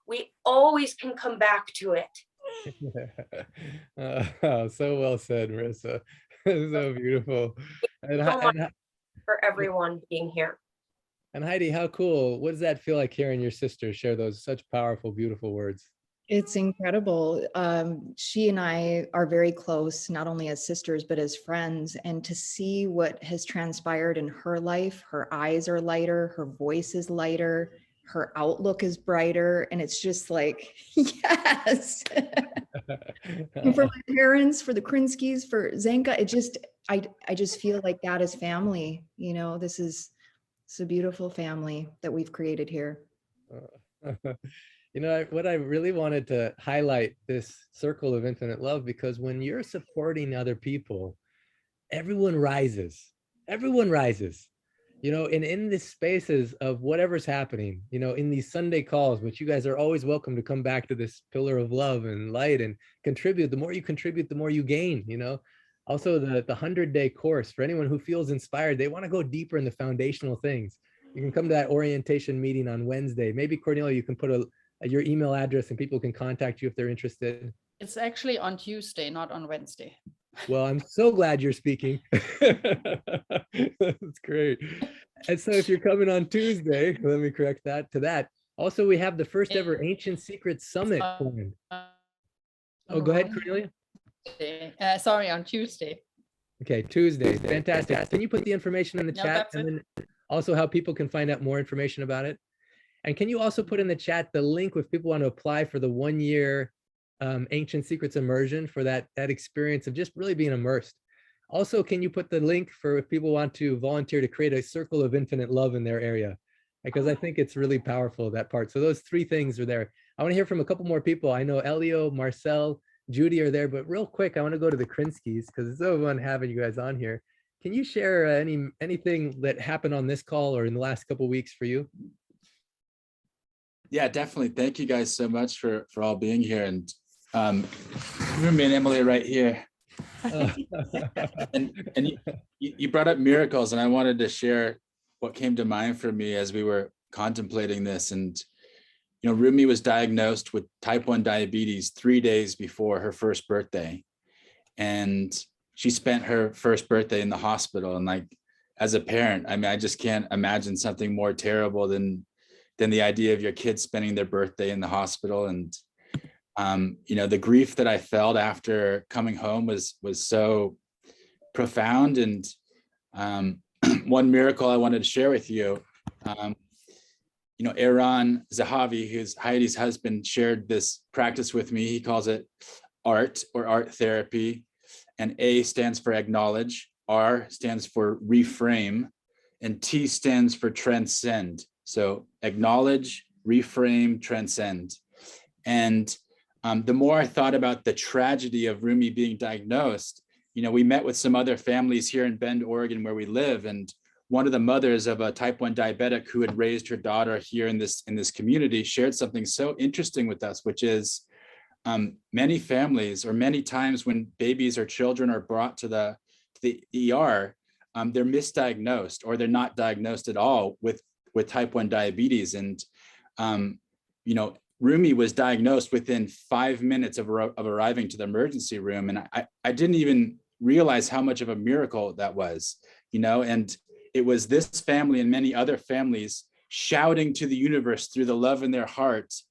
We always can come back to it. So well said, Marissa. So beautiful. And for everyone being here. And Heidi, how cool. What does that feel like hearing your sister share those such powerful, beautiful words? It's incredible. She and I are very close, not only as sisters, but as friends. And to see what has transpired in her life, her eyes are lighter, her voice is lighter, her outlook is brighter. And it's just like, yes. And for my parents, for the Krinskys, for Zenka, I just feel like that is family. You know, it's a beautiful family that we've created here. You know, what I really wanted to highlight this circle of infinite love, because when you're supporting other people, everyone rises. Everyone rises. You know, and in these spaces of whatever's happening, you know, in these Sunday calls, which you guys are always welcome to come back to this pillar of love and light and contribute. The more you contribute, the more you gain, you know. Also, the 100-day course, for anyone who feels inspired, they want to go deeper in the foundational things. You can come to that orientation meeting on Wednesday. Maybe Cornelia, you can put your email address and people can contact you if they're interested. It's actually on Tuesday, not on Wednesday. Well, I'm so glad you're speaking. That's great. And so if you're coming on Tuesday, let me correct that to that. Also, we have the first ever Ancient Secrets Summit planned. Oh, go ahead, Cornelia. Sorry, on Tuesday. Okay, Tuesday. Fantastic. Can you put the information in the chat, and then also how people can find out more information about it? And can you also put in the chat the link if people want to apply for the 1-year Ancient Secrets immersion, for that experience of just really being immersed? Also, can you put the link for if people want to volunteer to create a circle of infinite love in their area? Because I think it's really powerful, that part. So those 3 things are there. I want to hear from a couple more people. I know Elio, Marcel, Judy are there, but real quick, I want to go to the Krinskys because it's so fun having you guys on here. Can you share anything that happened on this call or in the last couple of weeks for you? Yeah, definitely. Thank you guys so much for all being here. And Rumi and Emily are right here. And you brought up miracles, and I wanted to share what came to mind for me as we were contemplating this. And, you know, Rumi was diagnosed with type 1 diabetes 3 days before her first birthday. And she spent her first birthday in the hospital. And like, as a parent, I mean, I just can't imagine something more terrible than the idea of your kids spending their birthday in the hospital. And, you know, the grief that I felt after coming home was so profound. And one miracle I wanted to share with you, you know, Eran Zahavi, who's Heidi's husband, shared this practice with me. He calls it art or art therapy. And A stands for acknowledge, R stands for reframe, and T stands for transcend. So acknowledge, reframe, transcend. And the more I thought about the tragedy of Rumi being diagnosed, you know, we met with some other families here in Bend, Oregon, where we live. And one of the mothers of a type 1 diabetic who had raised her daughter here in this community shared something so interesting with us, which is many families, or many times when babies or children are brought to the ER, they're misdiagnosed, or they're not diagnosed at all with type 1 diabetes. And, you know, Rumi was diagnosed within 5 minutes of arriving to the emergency room. And I didn't even realize how much of a miracle that was, you know. And it was this family and many other families shouting to the universe through the love in their hearts,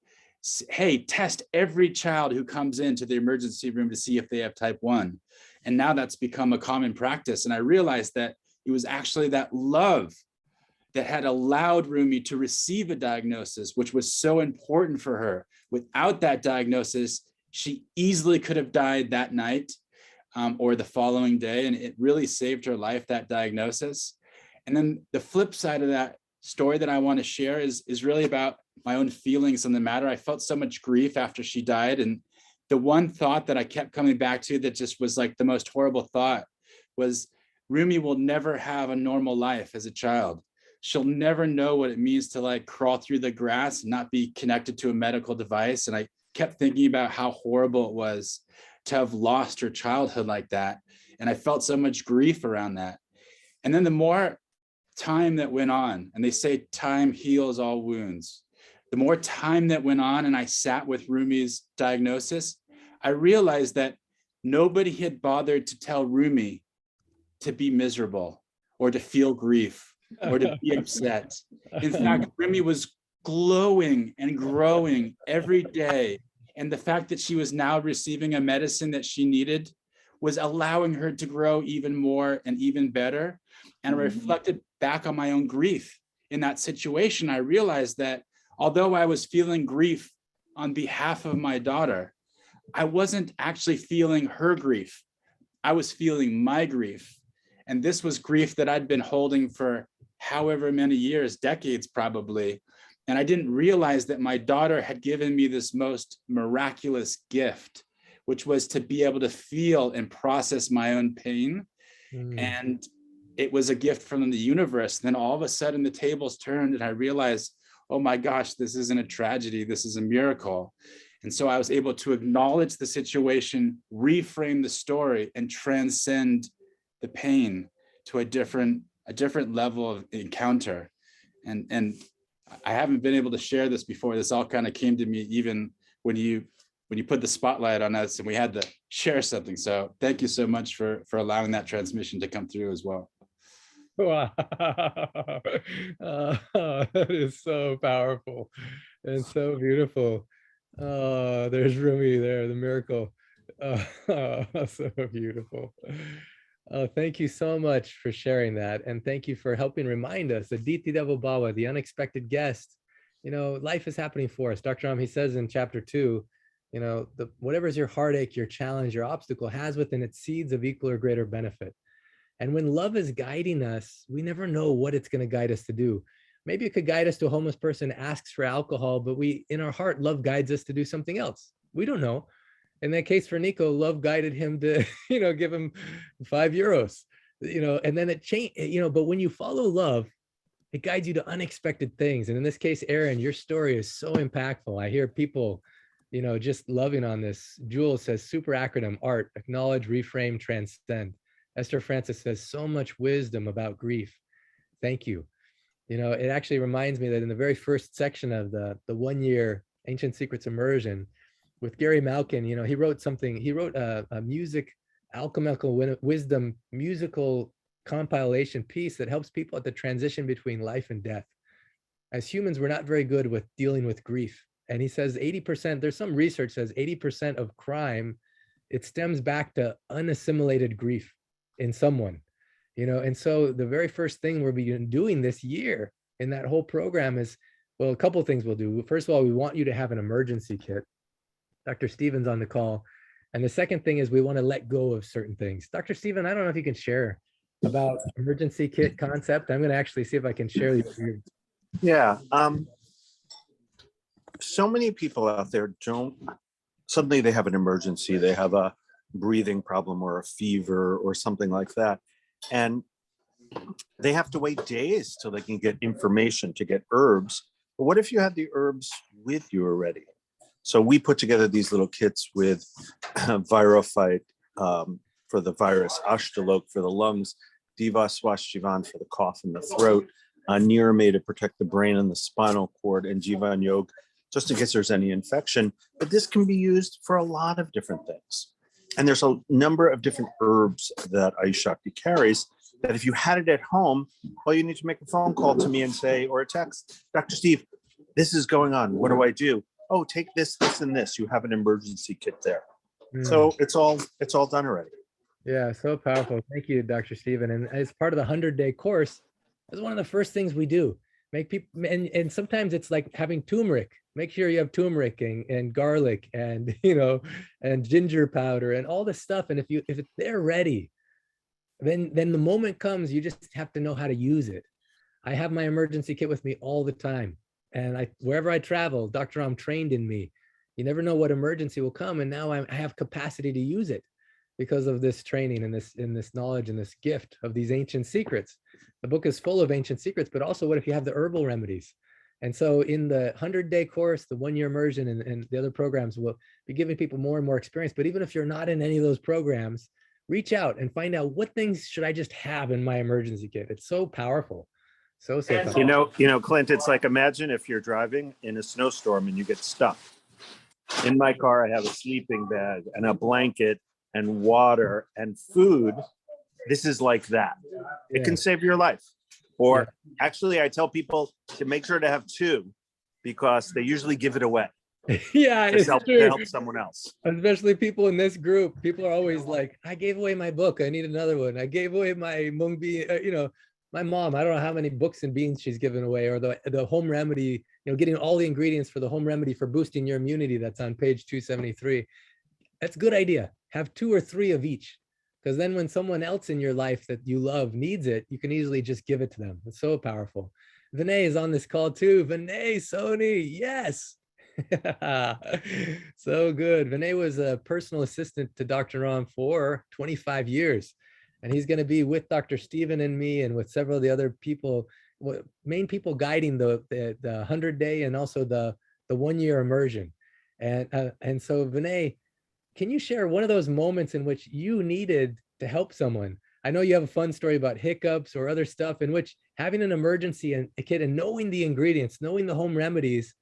hey, test every child who comes into the emergency room to see if they have type 1. And now that's become a common practice. And I realized that it was actually that love that had allowed Rumi to receive a diagnosis, which was so important for her. Without that diagnosis, she easily could have died that night or the following day. And it really saved her life, that diagnosis. And then the flip side of that story that I want to share is really about my own feelings on the matter. I felt so much grief after she died. And the one thought that I kept coming back to that just was like the most horrible thought was, Rumi will never have a normal life as a child. She'll never know what it means to like crawl through the grass and not be connected to a medical device. And I kept thinking about how horrible it was to have lost her childhood like that. And I felt so much grief around that. And then the more time that went on, and they say time heals all wounds. The more time that went on and I sat with Rumi's diagnosis, I realized that nobody had bothered to tell Rumi to be miserable or to feel grief or to be upset. In fact, Rumi was glowing and growing every day. And the fact that she was now receiving a medicine that she needed was allowing her to grow even more and even better. And I reflected back on my own grief in that situation. I realized that although I was feeling grief on behalf of my daughter, I wasn't actually feeling her grief. I was feeling my grief. And this was grief that I'd been holding for however many years, decades probably. And I didn't realize that my daughter had given me this most miraculous gift, which was to be able to feel and process my own pain. And it was a gift from the universe. Then all of a sudden the tables turned and I realized, oh my gosh, this isn't a tragedy, this is a miracle. And so I was able to acknowledge the situation, reframe the story, and transcend the pain to a different level of encounter. And I haven't been able to share this before. This all kind of came to me even when you put the spotlight on us and we had to share something. So thank you so much for allowing that transmission to come through as well. Wow. That is so powerful and so beautiful. There's Rumi there, the miracle. So beautiful. Thank you so much for sharing that. And thank you for helping remind us that Diti Devo Bhava, the unexpected guest, you know, life is happening for us. Dr. Ram, he says in chapter 2, you know, whatever is your heartache, your challenge, your obstacle has within it seeds of equal or greater benefit. And when love is guiding us, we never know what it's going to guide us to do. Maybe it could guide us to a homeless person asks for alcohol, but in our heart, love guides us to do something else. We don't know. In that case for Nico, love guided him to, you know, give him €5, you know, and then it changed, you know, but when you follow love, it guides you to unexpected things. And in this case, Aaron, your story is so impactful. I hear people, you know, just loving on this. Jules says, super acronym, art, acknowledge, reframe, transcend. Esther Francis says, so much wisdom about grief. Thank you. You know, it actually reminds me that in the very first section of the 1 year Ancient Secrets immersion with Gary Malkin, you know, he wrote a music alchemical wisdom musical compilation piece that helps people at the transition between life and death. As humans, we're not very good with dealing with grief. And he says 80%, there's some research says 80% of crime, it stems back to unassimilated grief in someone, you know. And so the very first thing we'll be doing this year in that whole program is, well, a couple of things we'll do. First of all, we want you to have an emergency kit. Dr. Stephen's on the call. And the second thing is we want to let go of certain things. Dr. Stephen, I don't know if you can share about emergency kit concept. I'm going to actually see if I can share your. Yeah. So many people out there suddenly they have an emergency. They have a breathing problem or a fever or something like that. And they have to wait days till they can get information to get herbs. But what if you had the herbs with you already? So we put together these little kits with Virophyte for the virus, Ashtalok for the lungs, Diva Swashivan for the cough and the throat, Nirame to protect the brain and the spinal cord, and Jivan Yog just in case there's any infection. But this can be used for a lot of different things. And there's a number of different herbs that Aishakti carries that if you had it at home, well, you need to make a phone call to me and say, or a text, Dr. Steve, this is going on. What do I do? Oh, take this, this, and this. You have an emergency kit there. So it's all done already. Yeah, so powerful. Thank you, Dr. Stephen. And as part of the 100-day course, that's one of the first things we do. Make people, and sometimes it's like having turmeric. Make sure you have turmeric and garlic and, you know, and ginger powder and all this stuff. And if they're ready, then the moment comes, you just have to know how to use it. I have my emergency kit with me all the time. And wherever I travel, Dr. Ram trained in me. You never know what emergency will come. And now I have capacity to use it because of this training and this knowledge and this gift of these ancient secrets. The book is full of ancient secrets, but also what if you have the herbal remedies? And so in the 100-day course, the 1-year immersion and the other programs will be giving people more and more experience. But even if you're not in any of those programs, reach out and find out what things should I just have in my emergency kit. It's so powerful. So powerful. You know, Clint, it's like, imagine if you're driving in a snowstorm and you get stuck. In my car, I have a sleeping bag and a blanket and water and food. This is like that. It can save your life. Or actually, I tell people to make sure to have two because they usually give it away. Yeah, it's to help someone else. Especially people in this group. People are always like, I gave away my book. I need another one. I gave away my mung bean, you know, my mom, I don't know how many books and beans she's given away, or the home remedy, you know, getting all the ingredients for the home remedy for boosting your immunity. That's on page 273. That's a good idea. Have 2 or 3 of each. Because then when someone else in your life that you love needs it, you can easily just give it to them. It's so powerful. Vinay is on this call too. Vinay, Sony, yes. So good. Vinay was a personal assistant to Dr. Ram for 25 years. And he's going to be with Dr. Stephen and me and with several of the other people, main people guiding the 100-day and also the 1-year immersion. And so Vinay, can you share one of those moments in which you needed to help someone? I know you have a fun story about hiccups or other stuff in which having an emergency and a kit and knowing the ingredients, knowing the home remedies,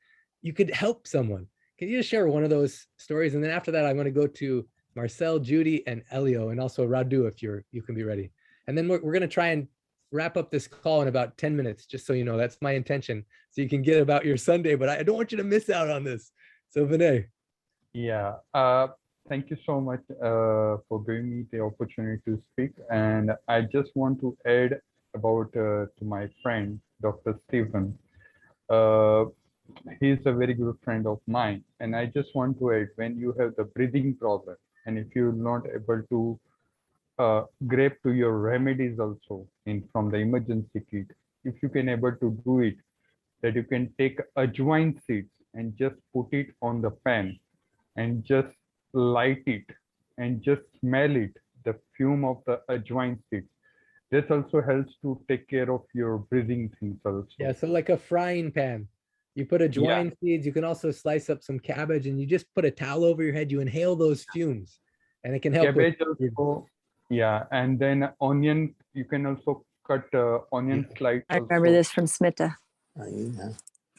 you could help someone. Can you just share one of those stories? And then after that, I'm going to go to Marcel, Judy, and Elio, and also Radu, if you can be ready. And then we're going to try and wrap up this call in about 10 minutes, just so you know. That's my intention, so you can get about your Sunday, but I don't want you to miss out on this. So Vinay. Yeah, thank you so much for giving me the opportunity to speak. And I just want to add about to my friend, Dr. Stephen. He's a very good friend of mine. And I just want to add, when you have the breathing problem, and if you're not able to grab to your remedies also from the emergency kit, if you can able to do it, that you can take ajwain seeds and just put it on the pan and just light it and just smell it, the fume of the ajwain seeds. This also helps to take care of your breathing things also. Yeah, so like a frying pan. You put ajwain seeds, you can also slice up some cabbage and you just put a towel over your head, you inhale those fumes and it can help cabbage also, yeah, and then onion, you can also cut onion slices. I remember this from Smita.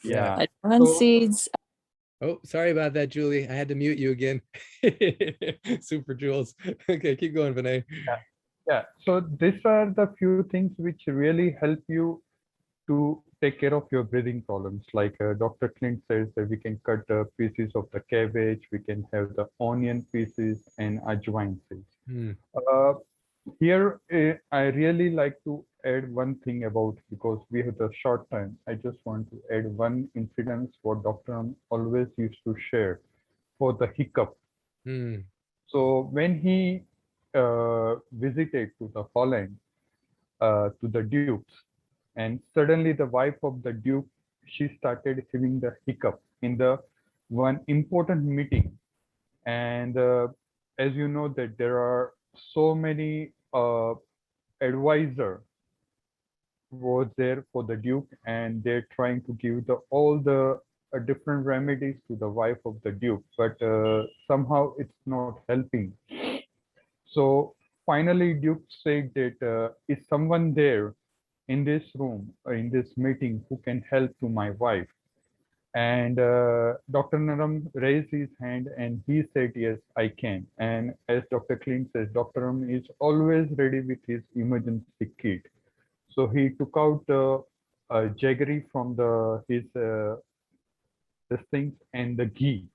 Yeah. Onion So- seeds. Oh, sorry about that, Julie. I had to mute you again. Super Jules. Okay, keep going, Vinay. Yeah. So these are the few things which really help you to take care of your breathing problems. Like Dr. Clint says that we can cut pieces of the cabbage, we can have the onion pieces and ajwain seeds. Hmm. Here, I really like to add one thing about, because we have the short time, I just want to add one incident what Dr. always used to share for the hiccup. Hmm. So when he visited to the Holland, to the Dukes, and suddenly the wife of the Duke, she started having the hiccup in the one important meeting. And as you know that there are so many advisor was there for the Duke, and they're trying to give the all the different remedies to the wife of the Duke, but somehow it's not helping. So finally, Duke said that is someone there in this room or in this meeting who can help to my wife? And Dr. Naram raised his hand and he said, yes, I can. And as Dr. Clint says, Dr. Naram is always ready with his emergency kit. So he took out a jaggery from his this things and the ghee.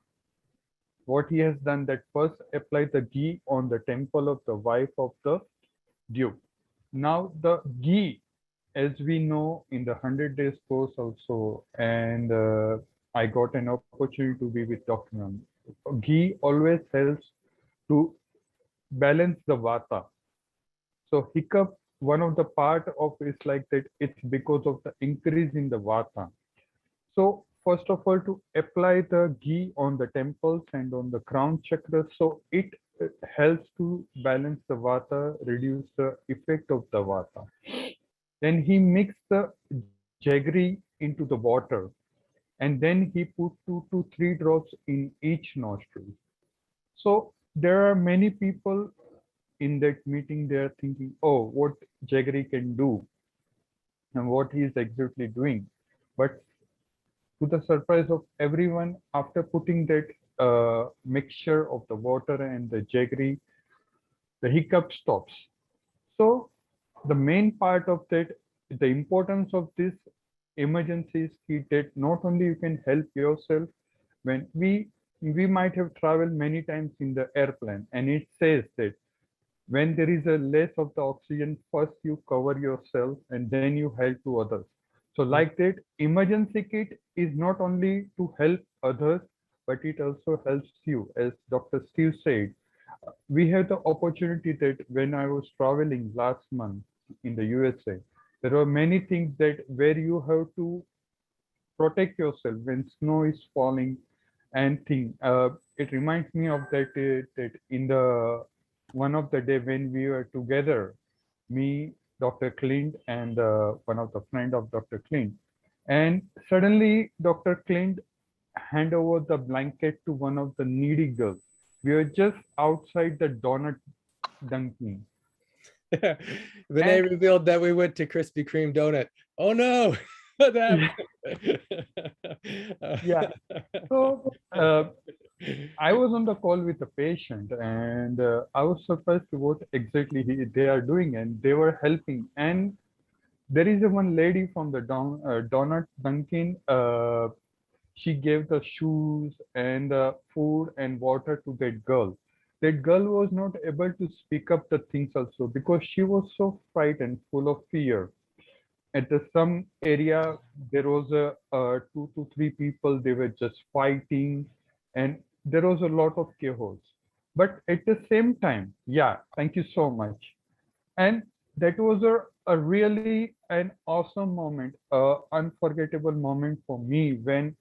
What he has done that first apply the ghee on the temple of the wife of the Duke. Now the ghee, as we know in the 100 days course also, and I got an opportunity to be with Dr. Ram. Ghee always helps to balance the vata. So hiccup, one of the part of is like that it's because of the increase in the vata. So first of all, to apply the ghee on the temples and on the crown chakra, so it helps to balance the vata, reduce the effect of the vata. Then he mixed the jaggery into the water, and then he put 2 to 3 drops in each nostril. So there are many people in that meeting, they are thinking, oh, what jaggery can do and what he is exactly doing. But to the surprise of everyone, after putting that mixture of the water and the jaggery, the hiccup stops. So the main part of that, the importance of this emergency kit, that not only you can help yourself when we might have traveled many times in the airplane, and it says that when there is a less of the oxygen, first you cover yourself and then you help to others. So like that, emergency kit is not only to help others, but it also helps you. As Dr. Steve said, we have the opportunity that when I was traveling last month in the USA, there were many things that where you have to protect yourself when snow is falling and thing. It reminds me of that in the one of the day when we were together, me, Dr. Clint, and one of the friend of Dr. Clint, and suddenly Dr. Clint hand over the blanket to one of the needy girls. We were just outside the donut dunking. Vinay revealed that we went to Krispy Kreme donut. Oh no. What happened? Yeah. So I was on the call with a patient, and I was surprised to what exactly they are doing, and they were helping. And there is a one lady from the donut Dunkin. She gave the shoes and food and water to that girl. That girl was not able to speak up the things also because she was so frightened, full of fear. At some area, there was a 2 to 3 people. They were just fighting, and there was a lot of chaos. But at the same time, yeah, thank you so much. And that was a really an awesome moment, unforgettable moment for me when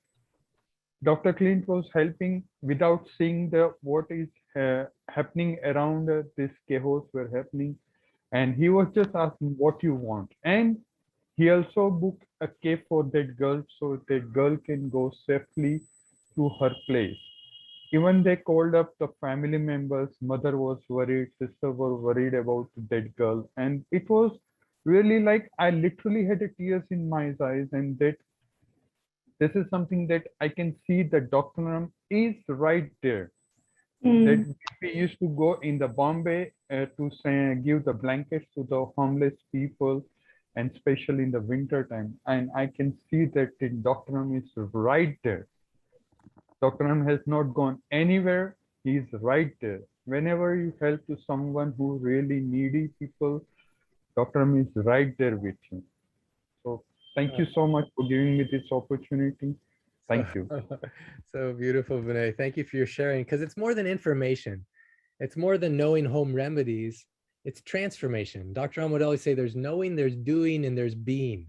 Dr. Clint was helping without seeing the what is happening around this chaos were happening, and he was just asking what you want, and he also booked a cave for that girl so that girl can go safely to her place. Even they called up the family members. Mother was worried, sister were worried about that girl, and it was really like I literally had a tears in my eyes, and that this is something that I can see that Dr. Ram is right there. That we used to go in the Bombay to say, give the blankets to the homeless people, and especially in the winter time. And I can see that Dr. Ram is right there. Dr. Ram has not gone anywhere. He's right there. Whenever you help to someone who really needy people, Dr. Ram is right there with you. So thank you so much for giving me this opportunity. Thank you. So beautiful, Vinay. Thank you for your sharing, because it's more than information. It's more than knowing home remedies. It's transformation. Dr. Ahmed would always say there's knowing, there's doing, and there's being.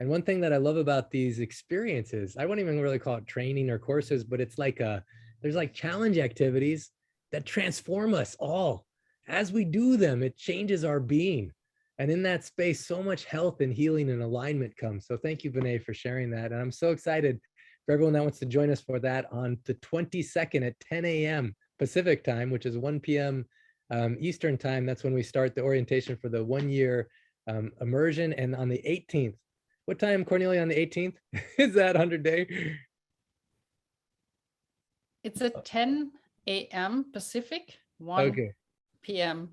And one thing that I love about these experiences, I won't even really call it training or courses, but it's like there's like challenge activities that transform us all. As we do them, it changes our being. And in that space, so much health and healing and alignment comes. So thank you, Vinay, for sharing that. And I'm so excited for everyone that wants to join us for that on the 22nd at 10 a.m. Pacific time, which is 1 p.m. Eastern time. That's when we start the orientation for the 1-year immersion. And on the 18th, what time, Cornelia, on the 18th? Is that 100 day? It's at 10 a.m. Pacific, 1 p.m.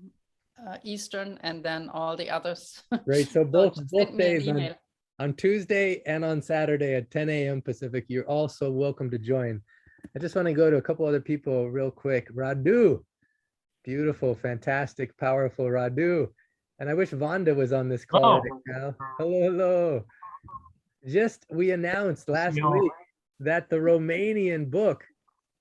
Eastern, and then all the others. Great. So So both just send me an days email. on Tuesday and on Saturday at 10 a.m. Pacific. You're also welcome to join. I just want to go to a couple other people real quick. Radu, beautiful, fantastic, powerful Radu. And I wish Vonda was on this call right now. Hello, hello. Just we announced last week that the Romanian book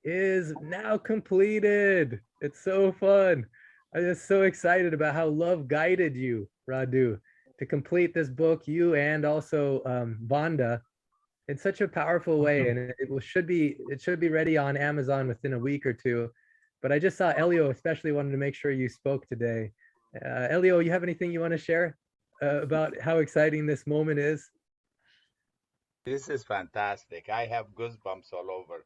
is now completed. It's so fun. I'm just so excited about how love guided you, Radu, to complete this book, you and also Vonda, in such a powerful way. And should be ready on Amazon within a week or two. But I just saw Elio especially wanted to make sure you spoke today. Elio, you have anything you want to share about how exciting this moment is? This is fantastic. I have goosebumps all over.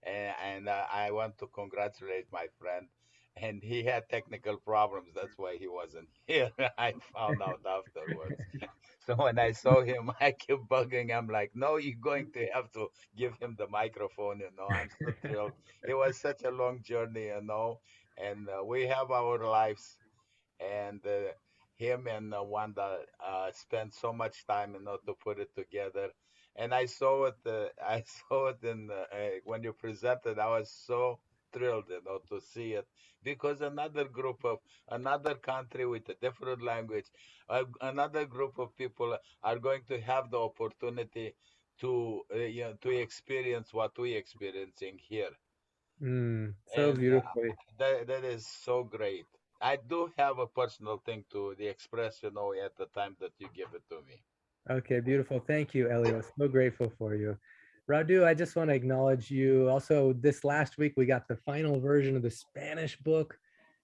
And I want to congratulate my friend. And he had technical problems. That's why he wasn't here. I found out afterwards. So when I saw him, I kept bugging him like, no, you're going to have to give him the microphone. I'm so thrilled. It was such a long journey. And we have our lives. And him and Wanda spent so much time to put it together. And I saw it. I saw it in when you presented. I was so thrilled to see it because another country with a different language, another group of people are going to have the opportunity to experience what we experiencing here. So And beautifully. that is so great. I do have a personal thing to the express, at the time that you give it to me. Okay, beautiful. Thank you, Elio. So grateful for you. Radu, I just want to acknowledge you. Also, this last week, we got the final version of the Spanish book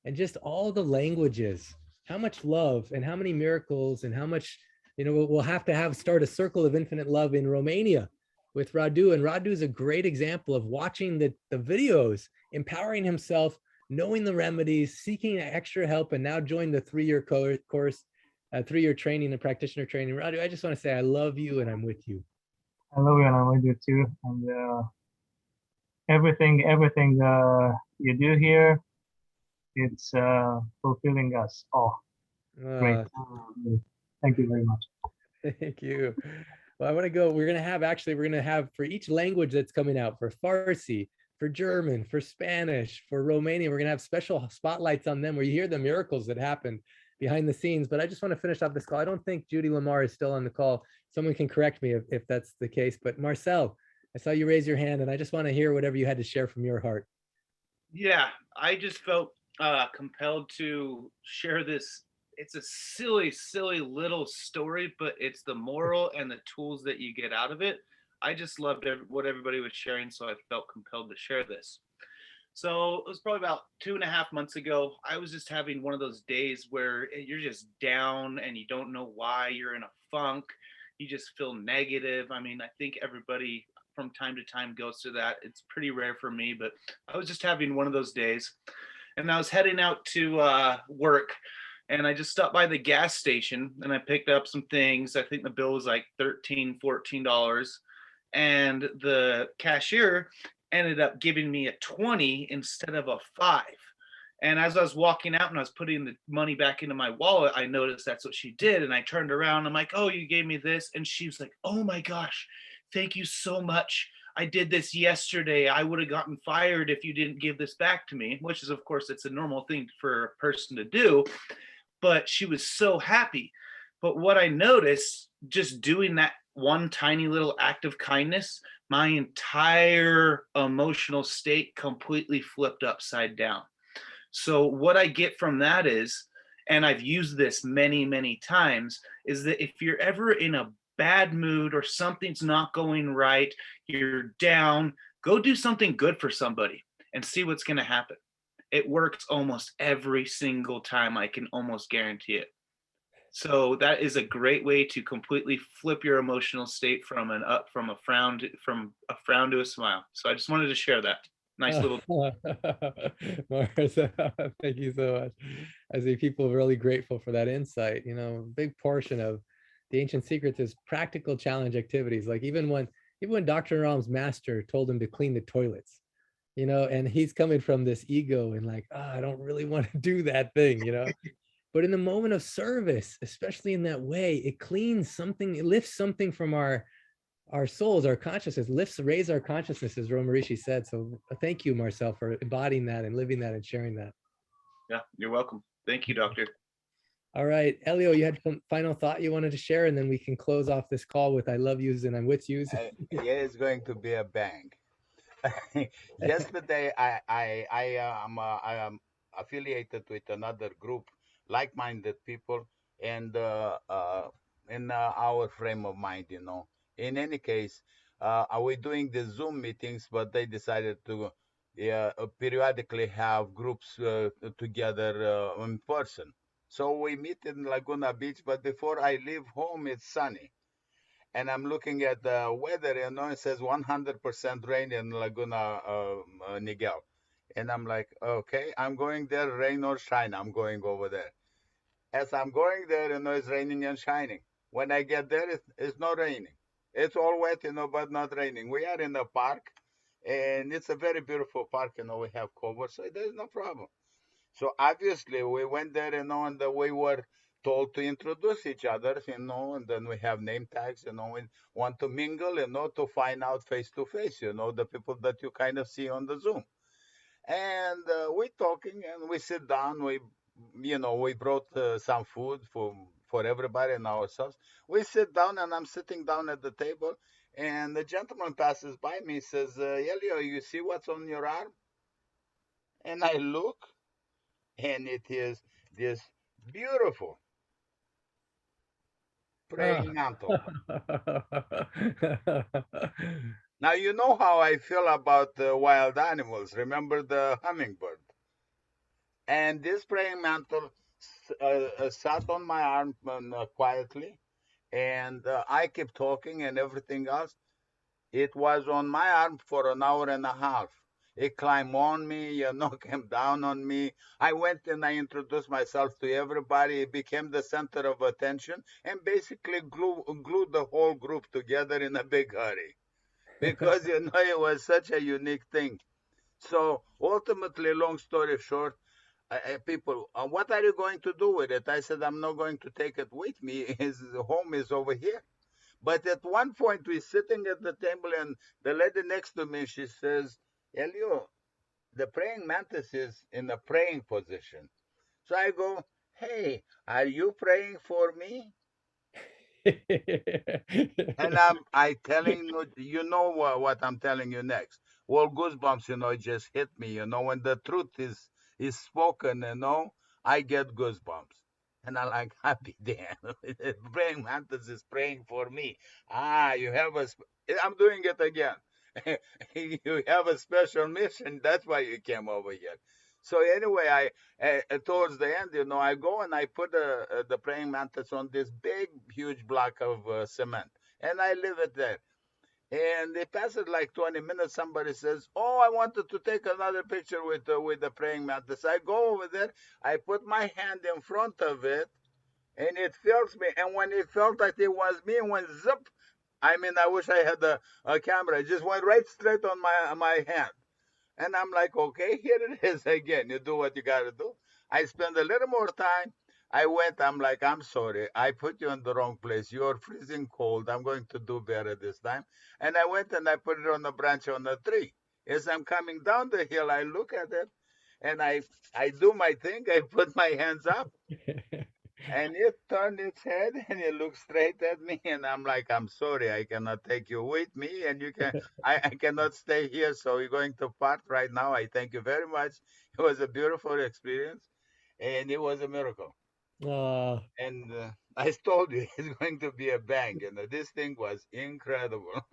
and just all the languages. How much love and how many miracles and how much, we'll have to start a circle of infinite love in Romania with Radu. And Radu is a great example of watching the videos, empowering himself, knowing the remedies, seeking extra help, and now joined the 3-year course. 3-year training and practitioner training. Radu, I just want to say I love you and I'm with you. I love you and I'm with you too. And everything you do here, it's fulfilling us all. Great. Thank you very much. Thank you. Well, I want to go. We're going to have for each language that's coming out, for Farsi, for German, for Spanish, for Romanian, we're going to have special spotlights on them where you hear the miracles that happen behind the scenes. But I just want to finish off this call. I don't think Judy Lamar is still on the call. Someone can correct me if that's the case. But Marcel, I saw you raise your hand and I just want to hear whatever you had to share from your heart. Yeah, I just felt compelled to share this. It's a silly, silly little story, but it's the moral and the tools that you get out of it. I just loved what everybody was sharing, so I felt compelled to share this. So it was probably about 2.5 months ago. I was just having one of those days where you're just down and you don't know why. You're in a funk. You just feel negative. I mean, I think everybody from time to time goes through that. It's pretty rare for me, but I was just having one of those days. And I was heading out to work, And I just stopped by the gas station and I picked up some things. I think the bill was like $13, $14. And the cashier ended up giving me a 20 instead of a 5. And as I was walking out and I was putting the money back into my wallet, I noticed that's what she did. And I turned around. I'm like, oh, you gave me this. And she was like, oh my gosh, thank you so much. I did this yesterday. I would have gotten fired if you didn't give this back to me, which is, of course, it's a normal thing for a person to do. But she was so happy. But what I noticed just doing that one tiny little act of kindness, my entire emotional state completely flipped upside down. So what I get from that is, and I've used this many, many times, is that if you're ever in a bad mood or something's not going right, you're down, go do something good for somebody and see what's going to happen. It works almost every single time. I can almost guarantee it. So that is a great way to completely flip your emotional state from a frown to a smile. So I just wanted to share that. Nice little. Marissa, thank you so much. I see people really grateful for that insight. You know, a big portion of the ancient secrets is practical challenge activities. Like even when Dr. Ram's master told him to clean the toilets, you know, and he's coming from this ego and like, oh, I don't really want to do that thing, you know. But in the moment of service, especially in that way, it cleans something, it lifts something from our souls, our consciousness, raise our consciousness, as Roma Rishi said. So thank you, Marcel, for embodying that and living that and sharing that. Yeah, you're welcome. Thank you, Doctor. All right, Elio, you had some final thought you wanted to share, and then we can close off this call with I love yous and I'm with yous. Yeah, it's going to be a bang. Yesterday, I am affiliated with another group, like-minded people, and in our frame of mind, you know. In any case, are we doing the Zoom meetings? But they decided to periodically have groups together in person. So we meet in Laguna Beach, but before I leave home, it's sunny. And I'm looking at the weather, you know, it says 100% rain in Laguna Niguel. And I'm like, okay, I'm going there, rain or shine, I'm going over there. As I'm going there, you know, it's raining and shining. When I get there, it's not raining. It's all wet, you know, but not raining. We are in a park, and it's a very beautiful park, you know, we have cover, so there's no problem. So obviously we went there, you know, and we were told to introduce each other, you know, and then we have name tags, you know, we want to mingle, you know, to find out face to face, you know, the people that you kind of see on the Zoom. And we're talking and we sit down, you know, we brought some food for everybody and ourselves. We sit down and I'm sitting down at the table and the gentleman passes by me, says, Elio, you see what's on your arm? And I look, and it is this beautiful praying mantle. Now, you know how I feel about the wild animals. Remember the hummingbird? And this praying mantle sat on my arm quietly, and I kept talking and everything else. It was on my arm for an hour and a half. It climbed on me, you know, came down on me. I went and I introduced myself to everybody. It became the center of attention and basically glued the whole group together in a big hurry because, you know, it was such a unique thing. So ultimately, long story short, people, what are you going to do with it? I said, I'm not going to take it with me. His home is over here. But at one point, we're sitting at the table, and the lady next to me, she says, Elio, the praying mantis is in a praying position. So I go, hey, are you praying for me? And I telling you, you know what I'm telling you next. Well, goosebumps, you know, it just hit me, you know, when the truth is spoken, you know, I get goosebumps. And I'm like, happy damn. Praying mantis is praying for me. You have I'm doing it again. You have a special mission. That's why you came over here. So anyway, towards the end, you know, I go and I put the praying mantis on this big, huge block of cement, and I leave it there. And it passes like 20 minutes. Somebody says, "Oh, I wanted to take another picture with the praying mantis." I go over there. I put my hand in front of it, and it feels me. And when it felt like it was me, it went zip. I mean, I wish I had a camera. It just went right straight on my hand. And I'm like, okay, here it is again. You do what you got to do. I spend a little more time. I went, I'm like, I'm sorry. I put you in the wrong place. You're freezing cold. I'm going to do better this time. And I went and I put it on the branch on the tree. As I'm coming down the hill, I look at it and I do my thing. I put my hands up and it turned its head and it looked straight at me and I'm like, I'm sorry, I cannot take you with me and I cannot stay here, so we're going to part right now. I thank you very much. It was a beautiful experience and it was a miracle. Oh, And I told you it's going to be a bang. This thing was incredible.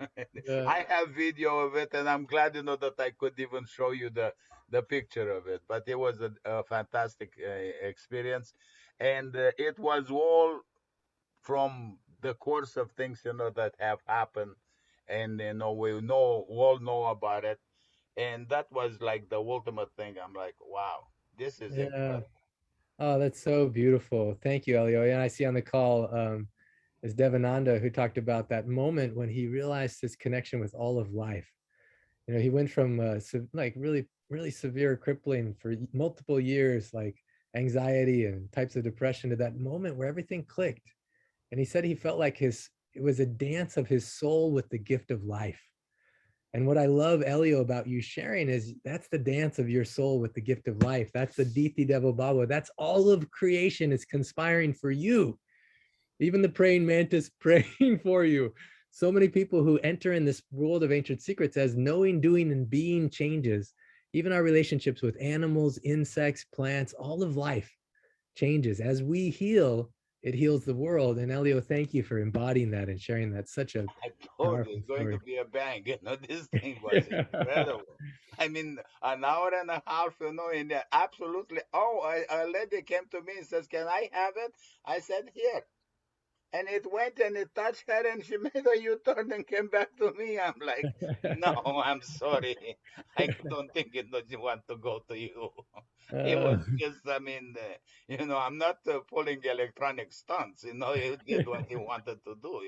yeah. I have video of it, and I'm glad that I could even show you the picture of it. But it was a fantastic experience, and it was all from the course of things that have happened, and we all know about it, and that was like the ultimate thing. I'm like, wow, this is Yeah. incredible. Oh, that's so beautiful. Thank you, Elio. And I see on the call is Devananda, who talked about that moment when he realized his connection with all of life. You know, he went from like really, really severe crippling for multiple years, like anxiety and types of depression, to that moment where everything clicked. And he said he felt like it was a dance of his soul with the gift of life. And what I love, Elio, about you sharing is that's the dance of your soul with the gift of life. That's the Diti Devo Bhava. That's all of creation is conspiring for you. Even the praying mantis praying for you. So many people who enter in this world of ancient secrets as knowing, doing, and being changes. Even our relationships with animals, insects, plants, all of life changes. As we heal, it heals the world. And Elio, thank you for embodying that and sharing that. Such a I told you powerful it's going to story. be a bang. This thing was incredible. I mean, an hour and a half, and absolutely. Oh, a lady came to me and says, "Can I have it?" I said, "Here." And it went and it touched her and she made a U-turn and came back to me. I'm like, no, I'm sorry. I don't think it doesn't want to go to you. It was just, I mean, I'm not pulling electronic stunts. He did what he wanted to do.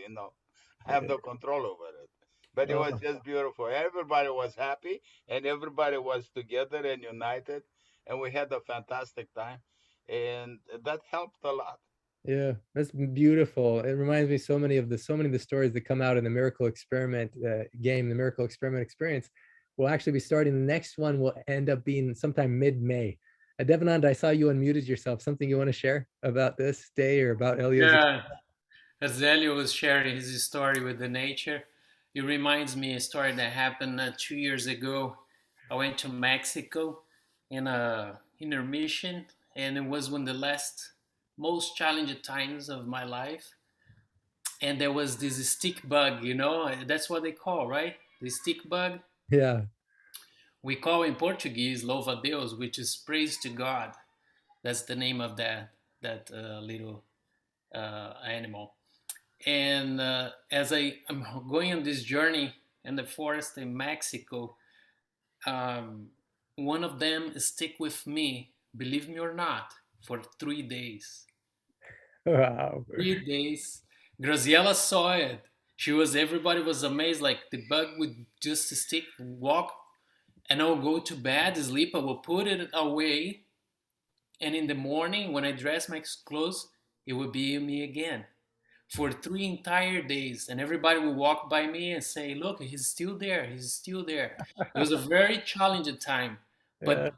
I have no control over it. But it was just beautiful. Everybody was happy and everybody was together and united. And we had a fantastic time. And that helped a lot. Yeah, that's beautiful. It reminds me so many of the stories that come out in the Miracle Experiment game, the Miracle Experiment experience. We'll actually be starting the next one. Will end up being sometime mid-May. Devanand, I saw you unmuted yourself. Something you want to share about this day or about Elio's? Yeah, as Elio was sharing his story with the nature, it reminds me a story that happened 2 years ago. I went to Mexico in a intermission, and it was one of the last most challenging times of my life. And there was this stick bug, that's what they call, right? The stick bug. Yeah. We call in Portuguese louva Deus, which is praise to God. That's the name of that little animal. And as I'm going on this journey in the forest in Mexico, one of them stick with me, believe me or not, for 3 days. Wow. 3 days. Graciela saw it. Everybody was amazed. Like the bug would just stick, walk, and I will go to bed, sleep. I will put it away, and in the morning when I dress my clothes, it will be me again for 3 entire days. And everybody will walk by me and say, "Look, he's still there. He's still there." It was a very challenging time, but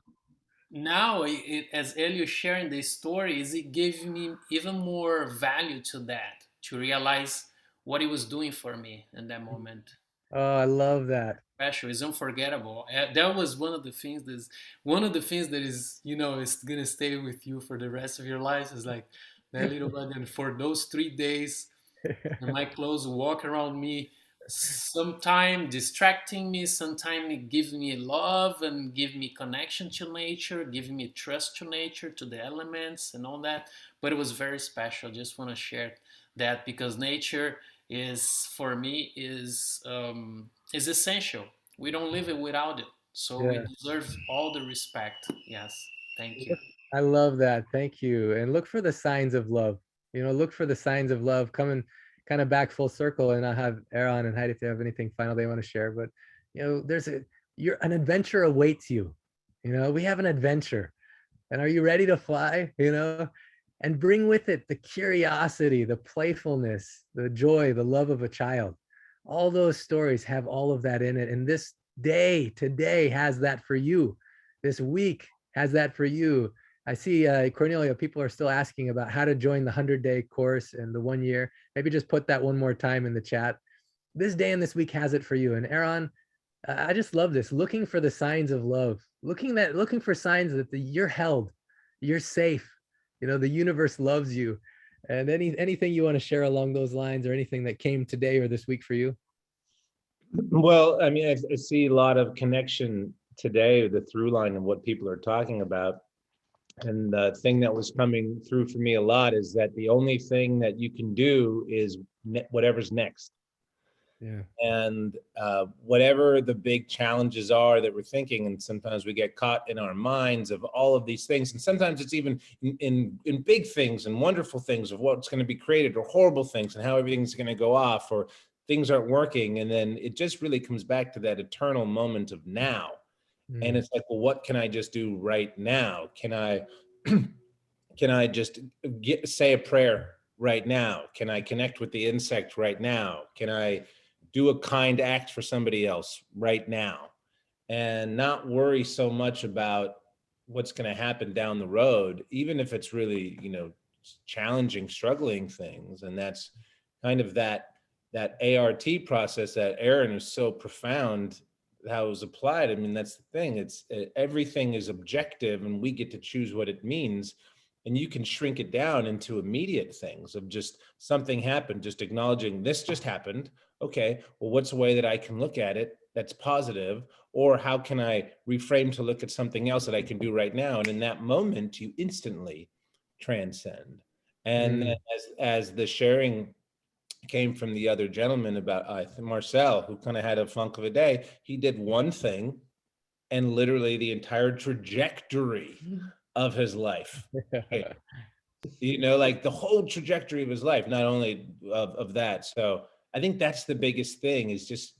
now as Elio sharing the stories, it gave me even more value to that, to realize what he was doing for me in that moment. Oh, I love that. Special, it's unforgettable. That was one of the things that is is gonna stay with you for the rest of your life. Is like that little bug, and for those 3 days, and my clothes walk around me, sometime distracting me, sometime giving me love and give me connection to nature, giving me trust to nature, to the elements and all that. But it was very special. Just want to share that because nature is for me is essential. We don't live it without it. So we deserve all the respect. Yes. Thank you. I love that. Thank you. And look for the signs of love. You know, look for the signs of love coming kind of back full circle. And I'll have Aaron and Heidi if they have anything final they want to share. But you know, an adventure awaits you. You know, we have an adventure. And are you ready to fly? You know, and bring with it the curiosity, the playfulness, the joy, the love of a child. All those stories have all of that in it. And this day today has that for you. This week has that for you. I see, Cornelia, people are still asking about how to join the 100-day course and the 1 year. Maybe just put that one more time in the chat. This day and this week has it for you. And Aaron, I just love this. Looking for the signs of love. Looking for signs that you're held, you're safe. You know, the universe loves you. And anything you want to share along those lines, or anything that came today or this week for you? Well, I mean, I see a lot of connection today, the through line of what people are talking about. And the thing that was coming through for me a lot is that the only thing that you can do is whatever's next. Yeah. And whatever the big challenges are that we're thinking, and sometimes we get caught in our minds of all of these things, and sometimes it's even in big things and wonderful things of what's going to be created, or horrible things and how everything's going to go off, or things aren't working. And then it just really comes back to that eternal moment of now. And it's like, well, what can I just do right now? Can I just say a prayer right now? Can I connect with the insect right now? Can I do a kind act for somebody else right now? And not worry so much about what's going to happen down the road, even if it's really, you know, challenging, struggling things. And that's kind of that ART process that Aaron is so profound how it was applied. I mean, that's the thing. It's everything is objective, and we get to choose what it means. And you can shrink it down into immediate things of just something happened, just acknowledging this just happened. Okay, well, what's a way that I can look at it that's positive? Or how can I reframe to look at something else that I can do right now? And in that moment, you instantly transcend. And as the sharing came from the other gentleman about, I think Marcel, who kind of had a funk of a day, he did one thing and literally the entire trajectory of his life, you know, like the whole trajectory of his life, not only of that. So I think that's the biggest thing, is just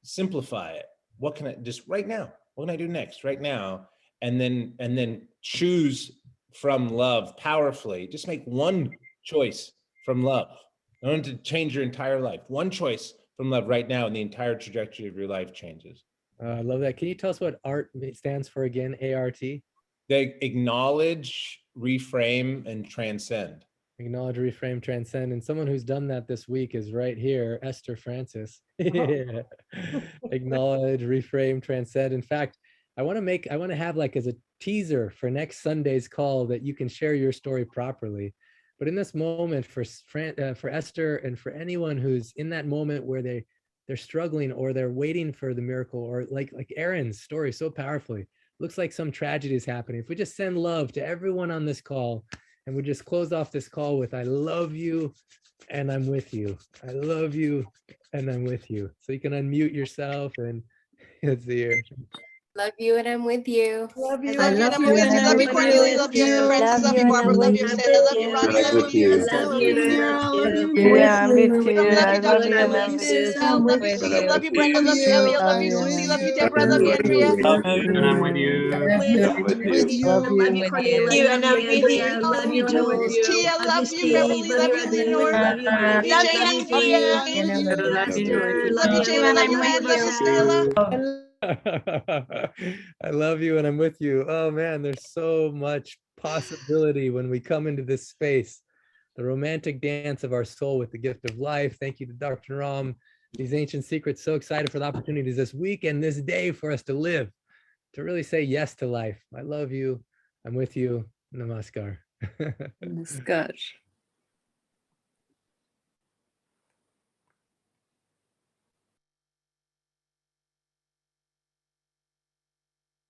simplify it. What can I just right now? What can I do next right now? And then choose from love powerfully. Just make one choice from love. You don't have to change your entire life. One choice from love right now, and the entire trajectory of your life changes. I love that. Can you tell us what ART stands for again? ART? They acknowledge, reframe, and transcend. Acknowledge, reframe, transcend. And someone who's done that this week is right here, Esther Francis. Acknowledge, reframe, transcend. In fact, I want to have like as a teaser for next Sunday's call that you can share your story properly. But in this moment for Esther, and for anyone who's in that moment where they're struggling, or they're waiting for the miracle, or like Aaron's story so powerfully, looks like some tragedy is happening. If we just send love to everyone on this call, and we just close off this call with, I love you and I'm with you. I love you and I'm with you. So you can unmute yourself, and let's see here. Love you and I'm with you. Love you. I love you and I'm Love you, with Cornelia. you. Love you, Esther Francis. Love you, Barbara. Love you, Santa. Love you, Ronnie. Love you. Love you, Renara. Love you. Yeah, I'm with you. Love you, Love Dr. you and I'm Emily. with you. Love you, Steve. Love you, Brenda. Love you, Emil. Love you, Susie. Love you, Deborah. Love you, Andrea. Love you, and I'm with you. With you. Love you. Love you, Cornelia. Love you, Andrea. Love you, Jules. Tia. Love you, Beverly. Love you, Lenore. Love you, Andrea. And I love you, Esther. Love you, Jane. Love you, Ed. Love you, Stella. I love you and I'm with you. Oh man, there's so much possibility when we come into this space. The romantic dance of our soul with the gift of life. Thank you to Dr. Ram. These ancient secrets, so excited for the opportunities this week and this day for us to live, to really say yes to life. I love you. I'm with you. Namaskar. Namaskar.